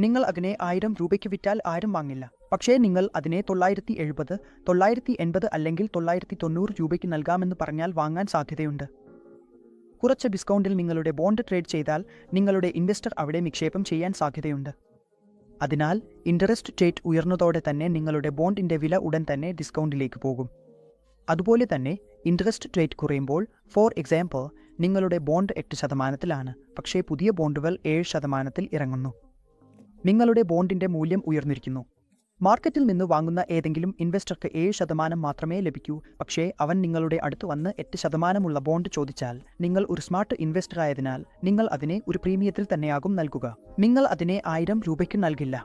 നിങ്ങൾ അതിനെ 1000 രൂപയ്ക്ക് വിറ്റാൽ ആരും വാങ്ങില്ല. പക്ഷേ നിങ്ങൾ അതിനെ 970, 980 അല്ലെങ്കിൽ 990 രൂപയ്ക്ക് നൽകാമെന്ന് പറഞ്ഞാൽ വാങ്ങാൻ സാധ്യതയുണ്ട്. കുറച്ച് ഡിസ്കൗണ്ടിൽ നിങ്ങളുടെ ബോണ്ട് ട്രേഡ് ചെയ്താൽ നിങ്ങളുടെ ഇൻവെസ്റ്റർ അവിടെ നിക്ഷേപം ചെയ്യാൻ സാധ്യതയുണ്ട്. അതിനാൽ ഇൻട്രസ്റ്റ് റേറ്റ് ഉയർന്നതോടെ തന്നെ നിങ്ങളുടെ ബോണ്ടിന്റെ വില ഉടൻ തന്നെ ഡിസ്കൗണ്ടിലേക്ക് പോകും. അതുപോലെ തന്നെ ഇൻട്രസ്റ്റ് റേറ്റ് കുറയുമ്പോൾ, ഫോർ എക്സാമ്പിൾ, നിങ്ങളുടെ ബോണ്ട് 8%, പക്ഷേ പുതിയ ബോണ്ടുകൾ 7% ഇറങ്ങുന്നു. നിങ്ങളുടെ ബോണ്ടിന്റെ മൂല്യം ഉയർന്നിരിക്കുന്നു. മാർക്കറ്റിൽ നിന്ന് വാങ്ങുന്ന ഏതെങ്കിലും ഇൻവെസ്റ്റർക്ക് 7% മാത്രമേ ലഭിക്കൂ. പക്ഷേ അവൻ നിങ്ങളുടെ അടുത്ത് വന്ന് 8% ബോണ്ട് ചോദിച്ചാൽ നിങ്ങൾ ഒരു സ്മാർട്ട് ഇൻവെസ്റ്റർ ആയതിനാൽ നിങ്ങൾ അതിനെ ഒരു പ്രീമിയത്തിൽ തന്നെയാകും നൽകുക. നിങ്ങൾ അതിനെ 1000 രൂപയ്ക്ക് നൽകില്ല.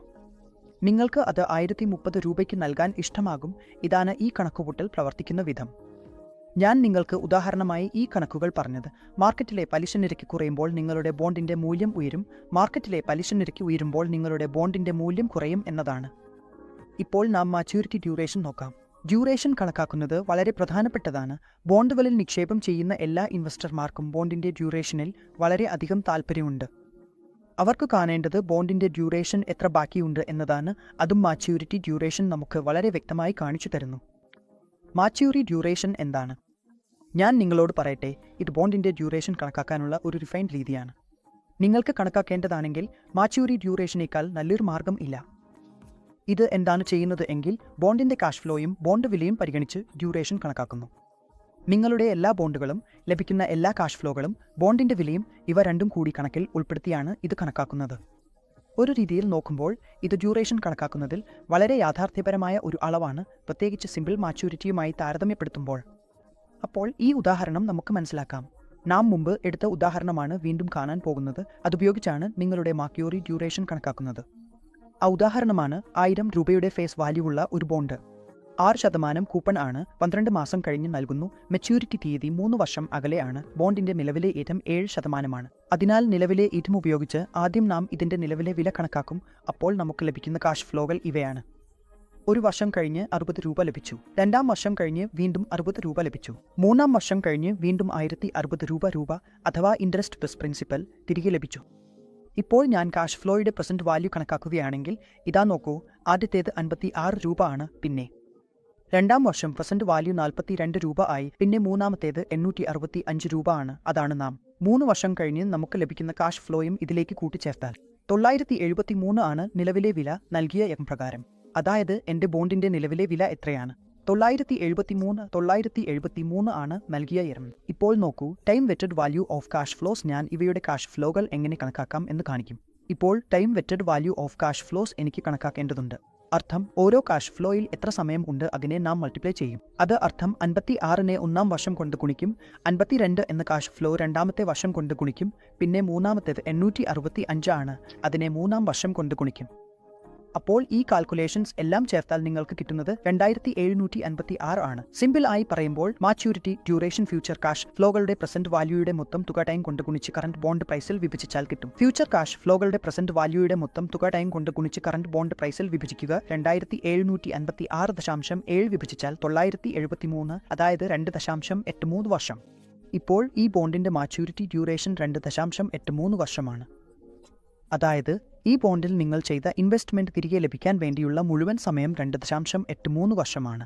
നിങ്ങൾക്ക് അത് 1030 രൂപയ്ക്ക് നൽകാൻ ഇഷ്ടമാകും. ഇതാണ് ഈ കണക്കുകൂട്ടൽ പ്രവർത്തിക്കുന്ന വിധം. ഞാൻ നിങ്ങൾക്ക് ഉദാഹരണമായി ഈ കണക്കുകൾ പറഞ്ഞത്. മാർക്കറ്റിലെ പലിശ നിരക്ക് കുറയുമ്പോൾ നിങ്ങളുടെ ബോണ്ടിന്റെ മൂല്യം ഉയരും. മാർക്കറ്റിലെ പലിശ നിരക്ക് ഉയരുമ്പോൾ നിങ്ങളുടെ ബോണ്ടിന്റെ മൂല്യം കുറയും എന്നതാണ്. ഇപ്പോൾ നാം മാച്യൂരിറ്റി ഡ്യൂറേഷൻ നോക്കാം. ഡ്യൂറേഷൻ കണക്കാക്കുന്നത് വളരെ പ്രധാനപ്പെട്ടതാണ്. ബോണ്ടുകളിൽ നിക്ഷേപം ചെയ്യുന്ന എല്ലാ ഇൻവെസ്റ്റർമാർക്കും ബോണ്ടിന്റെ ഡ്യൂറേഷനിൽ വളരെ അധികം താൽപ്പര്യമുണ്ട്. അവർക്ക് കാണേണ്ടത് ബോണ്ടിന്റെ ഡ്യൂറേഷൻ എത്ര ബാക്കിയുണ്ട് എന്നതാണ്. അതും മാച്യൂരിറ്റി ഡ്യൂറേഷൻ നമുക്ക് വളരെ വ്യക്തമായി കാണിച്ചു തരുന്നു. മാച്യൂരിറ്റി ഡ്യൂറേഷൻ എന്താണ്? ഞാൻ നിങ്ങളോട് പറയട്ടെ, ഇത് ബോണ്ടിന്റെ ഡ്യൂറേഷൻ കണക്കാക്കാനുള്ള ഒരു റിഫൈൻഡ് രീതിയാണ്. നിങ്ങൾക്ക് കണക്കാക്കേണ്ടതാണെങ്കിൽ മാച്യൂരിറ്റി ഡ്യൂറേഷനേക്കാൾ നല്ലൊരു മാർഗം ഇല്ല. ഇത് എന്താണ് ചെയ്യുന്നത് എങ്കിൽ ബോണ്ടിന്റെ കാഷ് ഫ്ലോയും ബോണ്ട് വിലയും പരിഗണിച്ച് ഡ്യൂറേഷൻ കണക്കാക്കുന്നു. നിങ്ങളുടെ എല്ലാ ബോണ്ടുകളും, ലഭിക്കുന്ന എല്ലാ കാഷ് ഫ്ലോകളും, ബോണ്ടിന്റെ വിലയും ഇവ രണ്ടും കൂടി കണക്കിൽ ഉൾപ്പെടുത്തിയാണ് ഇത് കണക്കാക്കുന്നത്. ഒരു രീതിയിൽ നോക്കുമ്പോൾ ഇത് ഡ്യൂറേഷൻ കണക്കാക്കുന്നതിൽ വളരെ യാഥാർത്ഥ്യപരമായ ഒരു അളവാണ്, പ്രത്യേകിച്ച് സിമ്പിൾ മാച്യൂരിറ്റിയുമായി താരതമ്യപ്പെടുത്തുമ്പോൾ. അപ്പോൾ ഈ ഉദാഹരണം നമുക്ക് മനസ്സിലാക്കാം. നാം മുമ്പ് എടുത്ത ഉദാഹരണമാണ് വീണ്ടും കാണാൻ പോകുന്നത്. അതുപയോഗിച്ചാണ് നിങ്ങളുടെ മാച്യൂരിറ്റി ഡ്യൂറേഷൻ കണക്കാക്കുന്നത്. ആ ഉദാഹരണമാണ് 1000 രൂപയുടെ ഫേസ് വാല്യൂ ഉള്ള ഒരു ബോണ്ട്. 6% കൂപ്പൺ ആണ്. 12 മാസം കഴിഞ്ഞ് നൽകുന്നു. മെച്യൂരിറ്റി തീയതി 3 വർഷം അകലെയാണ്. ബോണ്ടിന്റെ നിലവിലെ ഈറ്റം 7%. അതിനാൽ നിലവിലെ ഈറ്റം ഉപയോഗിച്ച് ആദ്യം നാം ഇതിന്റെ നിലവിലെ വില കണക്കാക്കും. അപ്പോൾ നമുക്ക് ലഭിക്കുന്ന കാഷ് ഫ്ലോകൾ ഇവയാണ്. ഒരു വർഷം കഴിഞ്ഞ് 60 രൂപ ലഭിച്ചു. രണ്ടാം വർഷം കഴിഞ്ഞ് വീണ്ടും 60 രൂപ ലഭിച്ചു. മൂന്നാം വർഷം കഴിഞ്ഞ് വീണ്ടും 1060 രൂപ അഥവാ ഇൻട്രസ്റ്റ് പ്ലസ് പ്രിൻസിപ്പൽ തിരികെ ലഭിച്ചു. ഇപ്പോൾ ഞാൻ കാഷ് ഫ്ലോയുടെ പ്രസന്റ് വാല്യൂ കണക്കാക്കുകയാണെങ്കിൽ ഇതാ നോക്കൂ, ആദ്യത്തേത് 56 രൂപ ആണ്. പിന്നെ രണ്ടാം വർഷം പ്രസന്റ് വാല്യൂ 42 രൂപ ആയി. പിന്നെ മൂന്നാമത്തേത് 865 രൂപ ആണ്. അതാണ് നാം 3 വർഷം കഴിഞ്ഞ് നമുക്ക് ലഭിക്കുന്ന കാഷ് ഫ്ലോയും ഇതിലേക്ക് കൂട്ടിച്ചേർത്താൽ 973 ആണ് നിലവിലെ വില നൽകിയ പ്രകാരം. അതായത് എന്റെ ബോണ്ടിന്റെ നിലവിലെ വില എത്രയാണ്? 973 ആണ് നൽകിയ ഇരം. ഇപ്പോൾ നോക്കൂ, time weighted value of cash flows. ഞാൻ ഇവയുടെ കാഷ് ഫ്ലോകൾ എങ്ങനെ കണക്കാക്കാം എന്ന് കാണിക്കും. ഇപ്പോൾ time weighted value of cash flows എനിക്ക് കണക്കാക്കേണ്ടതുണ്ട്. അർത്ഥം ഓരോ കാഷ് ഫ്ലോയിൽ എത്ര സമയം ഉണ്ട് അതിനെ നാം മൾട്ടിപ്ലൈ ചെയ്യും. അത് അർത്ഥം 56നെ ഒന്നാം വർഷം കൊണ്ട് ഗുണിക്കും, 52 എന്ന കാഷ് ഫ്ലോ രണ്ടാമത്തെ വർഷം കൊണ്ട് ഗുണിക്കും, പിന്നെ മൂന്നാമത്തേത് 865 ആണ്, അതിനെ മൂന്നാം വർഷം കൊണ്ട് ഗുണിക്കും. അപ്പോൾ ഈ കാൽക്കുലേഷൻസ് എല്ലാം ചേർത്താൽ നിങ്ങൾക്ക് കിട്ടുന്നത് 2756 ആണ്. സിമ്പിൾ ആയി പറയുമ്പോൾ മാച്യൂരിറ്റി, ഡ്യൂറേഷൻ, ഫ്യൂച്ചർ കാഷ് ഫ്ലോകളുടെ പ്രസന്റ് വാല്യൂയുടെ മൊത്തം തുക ടൈം കൊണ്ട് ഗുണിച്ച് കറന്റ് ബോണ്ട് പ്രൈസിൽ വിഭജിച്ചാൽ കിട്ടും. ഫ്യൂച്ചർ കാഷ് ഫ്ലോകളുടെ പ്രസന്റ് വാല്യൂയുടെ മൊത്തം തുക ടൈം കൊണ്ട് ഗുണിച്ച് കറന്റ് ബോണ്ട് പ്രൈസിൽ വിഭജിക്കുക. 2756.7 വിഭജിച്ചാൽ 973, അതായത് 2.83 വർഷം. ഇപ്പോൾ ഈ ബോണ്ടിന്റെ മാച്യൂരിറ്റി ഡ്യൂറേഷൻ 2.83 വർഷമാണ്. അതായത് ഈ ബോണ്ടിൽ നിങ്ങൾ ചെയ്ത ഇൻവെസ്റ്റ്മെന്റ് തിരികെ ലഭിക്കാൻ വേണ്ടിയുള്ള മുഴുവൻ സമയം 2.83 വർഷമാണ്.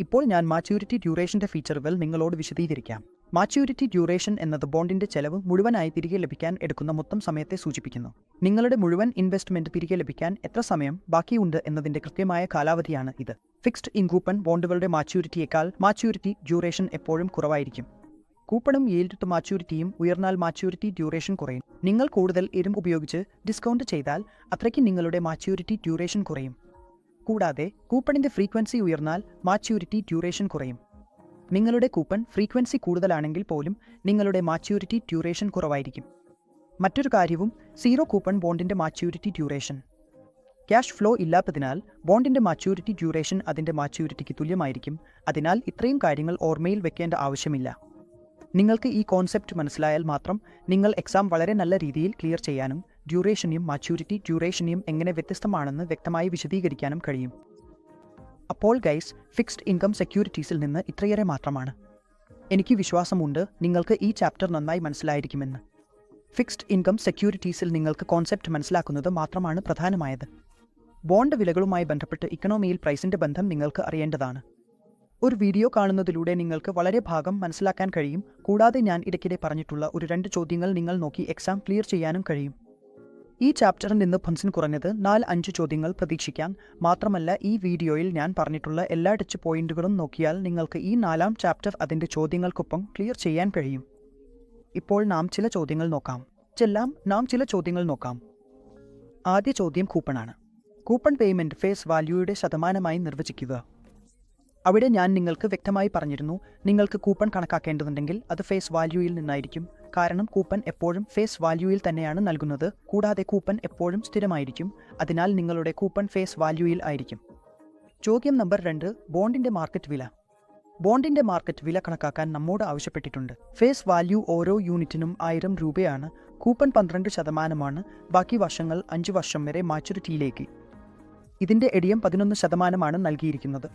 ഇപ്പോൾ ഞാൻ മാച്യൂരിറ്റി ഡ്യൂറേഷന്റെ ഫീച്ചറുകൾ നിങ്ങളോട് വിശദീകരിക്കാം. മാച്യൂരിറ്റി ഡ്യൂറേഷൻ എന്നത് ബോണ്ടിന്റെ ചെലവ് മുഴുവനായി തിരികെ ലഭിക്കാൻ എടുക്കുന്ന മൊത്തം സമയത്തെ സൂചിപ്പിക്കുന്നു. നിങ്ങളുടെ മുഴുവൻ ഇൻവെസ്റ്റ്മെന്റ് തിരികെ ലഭിക്കാൻ എത്ര സമയം ബാക്കിയുണ്ട് എന്നതിന്റെ കൃത്യമായ കാലാവധിയാണ് ഇത്. ഫിക്സ്ഡ് ഇൻകൂപ്പൺ ബോണ്ടുകളുടെ മാച്യൂരിറ്റിയേക്കാൾ മാച്യൂരിറ്റി ഡ്യൂറേഷൻ എപ്പോഴും കുറവായിരിക്കും. കൂപ്പണും യീൽഡ് മാച്യൂരിറ്റിയും ഉയർന്നാൽ മാച്യൂരിറ്റി ഡ്യൂറേഷൻ കുറയും. നിങ്ങൾ കൂടുതൽ ഇരം ഉപയോഗിച്ച് ഡിസ്കൗണ്ട് ചെയ്താൽ അത്രയ്ക്ക് നിങ്ങളുടെ മാച്യൂരിറ്റി ഡ്യൂറേഷൻ കുറയും. കൂടാതെ കൂപ്പണിന്റെ ഫ്രീക്വൻസി ഉയർന്നാൽ മാച്യൂരിറ്റി ഡ്യൂറേഷൻ കുറയും. നിങ്ങളുടെ കൂപ്പൺ ഫ്രീക്വൻസി കൂടുതലാണെങ്കിൽ പോലും നിങ്ങളുടെ മാച്യൂരിറ്റി ഡ്യൂറേഷൻ കുറവായിരിക്കും. മറ്റൊരു കാര്യവും സീറോ കൂപ്പൺ ബോണ്ടിന്റെ മാച്യൂരിറ്റി ഡ്യൂറേഷൻ. ക്യാഷ് ഫ്ലോ ഇല്ലാത്തതിനാൽ ബോണ്ടിന്റെ മാച്യൂരിറ്റി ഡ്യൂറേഷൻ അതിന്റെ മാച്യൂരിറ്റിക്ക് തുല്യമായിരിക്കും. അതിനാൽ ഇത്രയും കാര്യങ്ങൾ ഓർമ്മയിൽ വെക്കേണ്ട ആവശ്യമില്ല. നിങ്ങൾക്ക് ഈ കോൺസെപ്റ്റ് മനസ്സിലായാൽ മാത്രം നിങ്ങൾ എക്സാം വളരെ നല്ല രീതിയിൽ ക്ലിയർ ചെയ്യാനും ഡ്യൂറേഷനെയും മാച്യൂരിറ്റി ഡ്യൂറേഷനെയും എങ്ങനെ വ്യത്യസ്തമാണെന്ന് വ്യക്തമായി വിശദീകരിക്കാനും കഴിയും. അപ്പോൾ ഗൈസ്, ഫിക്സ്ഡ് ഇൻകം സെക്യൂരിറ്റീസിൽ നിന്ന് ഇത്രയേറെ മാത്രമാണ്. എനിക്ക് വിശ്വാസമുണ്ട് നിങ്ങൾക്ക് ഈ ചാപ്റ്റർ നന്നായി മനസ്സിലായിരിക്കുമെന്ന്. ഫിക്സ്ഡ് ഇൻകം സെക്യൂരിറ്റീസിൽ നിങ്ങൾക്ക് കോൺസെപ്റ്റ് മനസ്സിലാക്കുന്നത് മാത്രമാണ് പ്രധാനമായത്. ബോണ്ട് വിലകളുമായി ബന്ധപ്പെട്ട് ഇക്കണോമിയിൽ പ്രൈസിന്റെ ബന്ധം നിങ്ങൾക്ക് അറിയേണ്ടതാണ്. ഒരു വീഡിയോ കാണുന്നതിലൂടെ നിങ്ങൾക്ക് വളരെ ഭാഗം മനസ്സിലാക്കാൻ കഴിയും. കൂടാതെ ഞാൻ ഇടയ്ക്കിടെ പറഞ്ഞിട്ടുള്ള 2 ചോദ്യങ്ങൾ നിങ്ങൾ നോക്കി എക്സാം ക്ലിയർ ചെയ്യാനും കഴിയും. ഈ ചാപ്റ്ററിൽ നിന്ന് ഫൺസിന് കുറഞ്ഞത് 4-5 ചോദ്യങ്ങൾ പ്രതീക്ഷിക്കാം. മാത്രമല്ല ഈ വീഡിയോയിൽ ഞാൻ പറഞ്ഞിട്ടുള്ള എല്ലാ ടച്ച് പോയിന്റുകളും നോക്കിയാൽ നിങ്ങൾക്ക് ഈ 4ാം ചാപ്റ്റർ അതിന്റെ ചോദ്യങ്ങൾക്കൊപ്പം ക്ലിയർ ചെയ്യാൻ കഴിയും. ഇപ്പോൾ നാം ചില ചോദ്യങ്ങൾ നോക്കാം. ആദ്യ ചോദ്യം കൂപ്പണാണ്. കൂപ്പൺ പേയ്മെന്റ് ഫേസ് വാല്യൂയുടെ ശതമാനമായി നിർവചിക്കുക. അവിടെ ഞാൻ നിങ്ങൾക്ക് വ്യക്തമായി പറഞ്ഞിരുന്നു, നിങ്ങൾക്ക് കൂപ്പൺ കണക്കാക്കേണ്ടതുണ്ടെങ്കിൽ അത് ഫേസ് വാല്യൂയിൽ നിന്നായിരിക്കും. കാരണം കൂപ്പൺ എപ്പോഴും ഫേസ് വാല്യൂയിൽ തന്നെയാണ് നൽകുന്നത്. കൂടാതെ കൂപ്പൺ എപ്പോഴും സ്ഥിരമായിരിക്കും. അതിനാൽ നിങ്ങളുടെ കൂപ്പൺ ഫേസ് വാല്യൂയിൽ ആയിരിക്കും. ചോദ്യം നമ്പർ 2, ബോണ്ടിന്റെ മാർക്കറ്റ് വില. ബോണ്ടിന്റെ മാർക്കറ്റ് വില കണക്കാക്കാൻ നമ്മോട് ആവശ്യപ്പെട്ടിട്ടുണ്ട്. ഫേസ് വാല്യൂ ഓരോ യൂണിറ്റിനും 1000 രൂപയാണ്. കൂപ്പൺ 12%. ബാക്കി വർഷങ്ങൾ 5 വർഷം വരെ മാച്യൂരിറ്റിയിലേക്ക്. ഇതിന്റെ എടിയം 11% നൽകിയിരിക്കുന്നത്.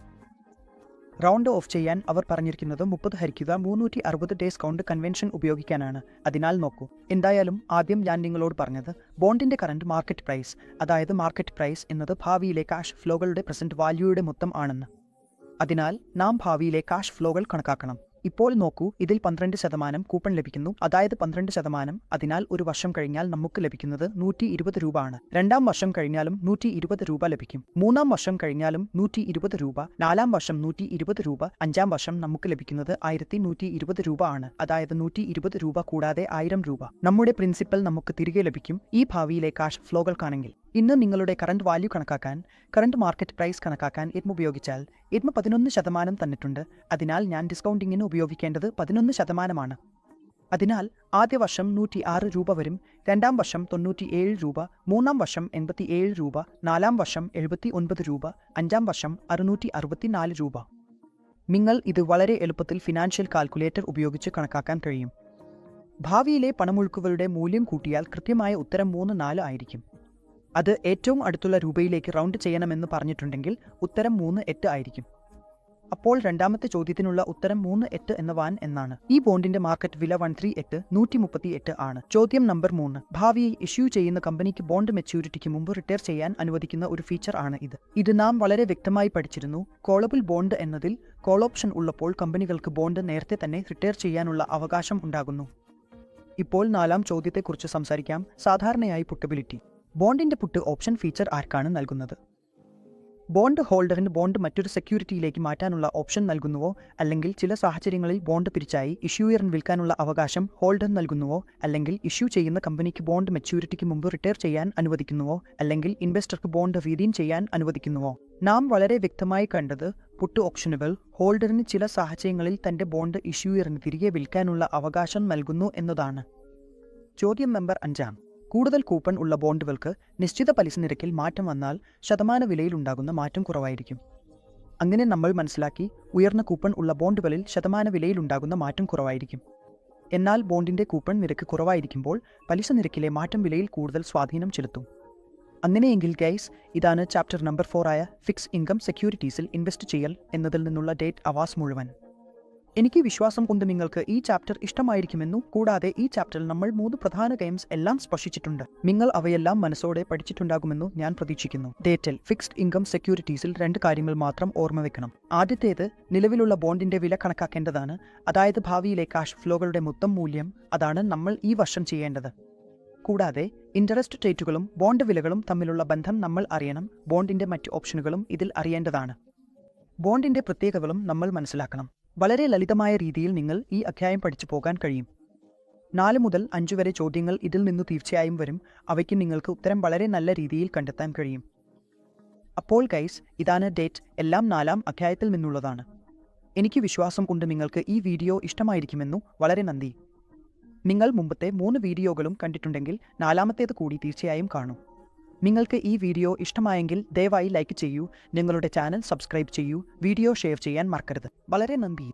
റൗണ്ട് ഓഫ് ചെയ്യാൻ അവർ പറഞ്ഞിരിക്കുന്നത് 30/360 ഡേയ്സ് കൗണ്ട് കൺവെൻഷൻ ഉപയോഗിക്കാനാണ്. അതിനാൽ നോക്കൂ. എന്തായാലും ആദ്യം ഞാൻ നിങ്ങളോട് പറഞ്ഞത് ബോണ്ടിന്റെ കറന്റ് മാർക്കറ്റ് പ്രൈസ്, അതായത് മാർക്കറ്റ് പ്രൈസ് എന്നത് ഭാവിയിലെ കാഷ് ഫ്ലോകളുടെ പ്രസന്റ് വാല്യൂയുടെ മൊത്തം ആണെന്ന്. അതിനാൽ നാം ഭാവിയിലെ കാഷ് ഫ്ലോകൾ കണക്കാക്കണം. ഇപ്പോൾ നോക്കൂ, ഇതിൽ 12% കൂപ്പൺ ലഭിക്കുന്നു, അതായത് 12%. അതിനാൽ ഒരു വർഷം കഴിഞ്ഞാൽ നമുക്ക് ലഭിക്കുന്നത് 120 രൂപ ആണ്. രണ്ടാം വർഷം കഴിഞ്ഞാലും 120 രൂപ ലഭിക്കും. മൂന്നാം വർഷം കഴിഞ്ഞാലും 120 രൂപ. നാലാം വർഷം 120 രൂപ. അഞ്ചാം വർഷം നമുക്ക് ലഭിക്കുന്നത് 1120 രൂപ ആണ്. അതായത് 120 രൂപ കൂടാതെ 1000 രൂപ. നമ്മുടെ പ്രിൻസിപ്പൽ നമുക്ക് തിരികെ ലഭിക്കും ഈ ഭാവിയിലെ കാഷ് ഫ്ലോകൾക്കാണെങ്കിൽ. ഇന്ന് നിങ്ങളുടെ കറന്റ് വാല്യൂ കണക്കാക്കാൻ, കറന്റ് മാർക്കറ്റ് പ്രൈസ് കണക്കാക്കാൻ ഉപയോഗിച്ചാൽ 11% തന്നിട്ടുണ്ട്. അതിനാൽ ഞാൻ ഡിസ്കൗണ്ടിങ്ങിന് ഉപയോഗിക്കേണ്ടത് 11%. അതിനാൽ ആദ്യ വർഷം 106 രൂപ വരും, രണ്ടാം വർഷം 97 രൂപ, മൂന്നാം വർഷം 87 രൂപ, നാലാം വർഷം 79 രൂപ, അഞ്ചാം വർഷം 664 രൂപ. നിങ്ങൾ ഇത് വളരെ എളുപ്പത്തിൽ ഫിനാൻഷ്യൽ കാൽക്കുലേറ്റർ ഉപയോഗിച്ച് കണക്കാക്കാൻ കഴിയും. ഭാവിയിലെ പണമൊഴുക്കുകളുടെ മൂല്യം കൂട്ടിയാൽ കൃത്യമായ ഉത്തരം 34 ആയിരിക്കും. അത് ഏറ്റവും അടുത്തുള്ള രൂപയിലേക്ക് റൗണ്ട് ചെയ്യണമെന്ന് പറഞ്ഞിട്ടുണ്ടെങ്കിൽ ഉത്തരം 3.8 ആയിരിക്കും. അപ്പോൾ രണ്ടാമത്തെ ചോദ്യത്തിനുള്ള ഉത്തരം 3.8 എന്ന വാൻ എന്നാണ്. ഈ ബോണ്ടിന്റെ മാർക്കറ്റ് വില 138 ആണ്. ചോദ്യം നമ്പർ 3. ഭാവിയിൽ ഇഷ്യൂ ചെയ്യുന്ന കമ്പനിക്ക് ബോണ്ട് മെച്യൂരിറ്റിക്ക് മുമ്പ് റിട്ടയർ ചെയ്യാൻ അനുവദിക്കുന്ന ഒരു ഫീച്ചർ ആണ് ഇത്. ഇത് നാം വളരെ വ്യക്തമായി പഠിച്ചിരുന്നു. കോളബിൾ ബോണ്ട് എന്നതിൽ കോൾ ഓപ്ഷൻ ഉള്ളപ്പോൾ കമ്പനികൾക്ക് ബോണ്ട് നേരത്തെ തന്നെ റിട്ടയർ ചെയ്യാനുള്ള അവകാശം ഉണ്ടാകുന്നു. ഇപ്പോൾ നാലാം ചോദ്യത്തെക്കുറിച്ച് സംസാരിക്കാം. സാധാരണയായി പുട്ടബിലിറ്റി. ബോണ്ടിന്റെ പുട്ട് ഓപ്ഷൻ ഫീച്ചർ ആർക്കാണ് നൽകുന്നത്? ബോണ്ട് ഹോൾഡറിന് ബോണ്ട് മറ്റൊരു സെക്യൂരിറ്റിയിലേക്ക് മാറ്റാനുള്ള ഓപ്ഷൻ നൽകുന്നുവോ, അല്ലെങ്കിൽ ചില സാഹചര്യങ്ങളിൽ ബോണ്ട് പിരിച്ചായി ഇഷ്യൂയറിന് വിൽക്കാനുള്ള അവകാശം ഹോൾഡർ നൽകുന്നുവോ, അല്ലെങ്കിൽ ഇഷ്യൂ ചെയ്യുന്ന കമ്പനിക്ക് ബോണ്ട് മെച്യൂരിറ്റിക്ക് മുമ്പ് റിട്ടയർ ചെയ്യാൻ അനുവദിക്കുന്നുവോ, അല്ലെങ്കിൽ ഇൻവെസ്റ്റർക്ക് ബോണ്ട് റീഡീം ചെയ്യാൻ അനുവദിക്കുന്നുവോ? നാം വളരെ വ്യക്തമായി കണ്ടത് പുട്ട് ഓപ്ഷനുകൾ ഹോൾഡറിന് ചില സാഹചര്യങ്ങളിൽ തന്റെ ബോണ്ട് ഇഷ്യൂയറിന് തിരികെ വിൽക്കാനുള്ള അവകാശം നൽകുന്നു എന്നതാണ്. ചോദ്യം നമ്പർ 5. കൂടുതൽ കൂപ്പൺ ഉള്ള ബോണ്ടുകൾക്ക് നിശ്ചിത പലിശ നിരക്കിൽ മാറ്റം വന്നാൽ ശതമാന വിലയിലുണ്ടാകുന്ന മാറ്റം കുറവായിരിക്കും. അങ്ങനെ നമ്മൾ മനസ്സിലാക്കി, ഉയർന്ന കൂപ്പൺ ഉള്ള ബോണ്ടുകളിൽ ശതമാന വിലയിലുണ്ടാകുന്ന മാറ്റം കുറവായിരിക്കും. എന്നാൽ ബോണ്ടിന്റെ കൂപ്പൺ നിരക്ക് കുറവായിരിക്കുമ്പോൾ പലിശ നിരക്കിലെ മാറ്റം വിലയിൽ കൂടുതൽ സ്വാധീനം ചെലുത്തും. അങ്ങനെയെങ്കിൽ ഗൈസ്, ഇതാണ് ചാപ്റ്റർ നമ്പർ 4 ആയ ഫിക്സ് ഇൻകം സെക്യൂരിറ്റീസിൽ ഇൻവെസ്റ്റ് ചെയ്യൽ എന്നതിൽ നിന്നുള്ള ഡേറ്റ് അവാസ് മുഴുവൻ. എനിക്ക് വിശ്വാസം കൊണ്ട് നിങ്ങൾക്ക് ഈ ചാപ്റ്റർ ഇഷ്ടമായിരിക്കുമെന്നും, കൂടാതെ ഈ ചാപ്റ്ററിൽ നമ്മൾ 3 പ്രധാന ഗെയിംസ് എല്ലാം സ്പർശിച്ചിട്ടുണ്ട്. നിങ്ങൾ അവയെല്ലാം മനസ്സോടെ പഠിച്ചിട്ടുണ്ടാകുമെന്നു ഞാൻ പ്രതീക്ഷിക്കുന്നു. ഡേറ്റിൽ ഫിക്സ്ഡ് ഇൻകം സെക്യൂരിറ്റീസിൽ 2 കാര്യങ്ങൾ മാത്രം ഓർമ്മ വെക്കണം. ആദ്യത്തേത്, നിലവിലുള്ള ബോണ്ടിന്റെ വില കണക്കാക്കേണ്ടതാണ്. അതായത് ഭാവിയിലെ കാഷ് ഫ്ലോകളുടെ മൊത്തം മൂല്യം. അതാണ് നമ്മൾ ഈ വർഷം ചെയ്യേണ്ടത്. കൂടാതെ ഇൻട്രസ്റ്റ് റേറ്റുകളും ബോണ്ട് വിലകളും തമ്മിലുള്ള ബന്ധം നമ്മൾ അറിയണം. ബോണ്ടിന്റെ മറ്റ് ഓപ്ഷനുകളും ഇതിൽ അറിയേണ്ടതാണ്. ബോണ്ടിന്റെ പ്രത്യേകതകളും നമ്മൾ മനസ്സിലാക്കണം. വളരെ ലളിതമായ രീതിയിൽ നിങ്ങൾ ഈ അധ്യായം പഠിച്ചു പോകാൻ കഴിയും. 4 മുതൽ 5 വരെ ചോദ്യങ്ങൾ ഇതിൽ നിന്ന് തീർച്ചയായും വരും. അവയ്ക്ക് നിങ്ങൾക്ക് ഉത്തരം വളരെ നല്ല രീതിയിൽ കണ്ടെത്താൻ കഴിയും. അപ്പോൾ ഗൈസ്, ഇതാണ് ഡേറ്റ്. എല്ലാം 4-ാം അധ്യായത്തിൽ നിന്നുള്ളതാണ്. എനിക്ക് വിശ്വാസം കൊണ്ട് നിങ്ങൾക്ക് ഈ വീഡിയോ ഇഷ്ടമായിരിക്കുമെന്നു. വളരെ നന്ദി. നിങ്ങൾ മുമ്പത്തെ 3 വീഡിയോകളും കണ്ടിട്ടുണ്ടെങ്കിൽ 4-ാമത്തേത് കൂടി തീർച്ചയായും കാണൂ. നിങ്ങൾക്ക് ഈ വീഡിയോ ഇഷ്ടമായെങ്കിൽ ദയവായി ലൈക്ക് ചെയ്യൂ, നിങ്ങളുടെ ചാനൽ സബ്സ്ക്രൈബ് ചെയ്യൂ, വീഡിയോ ഷെയർ ചെയ്യാൻ മറക്കരുത്. വളരെ നന്ദി.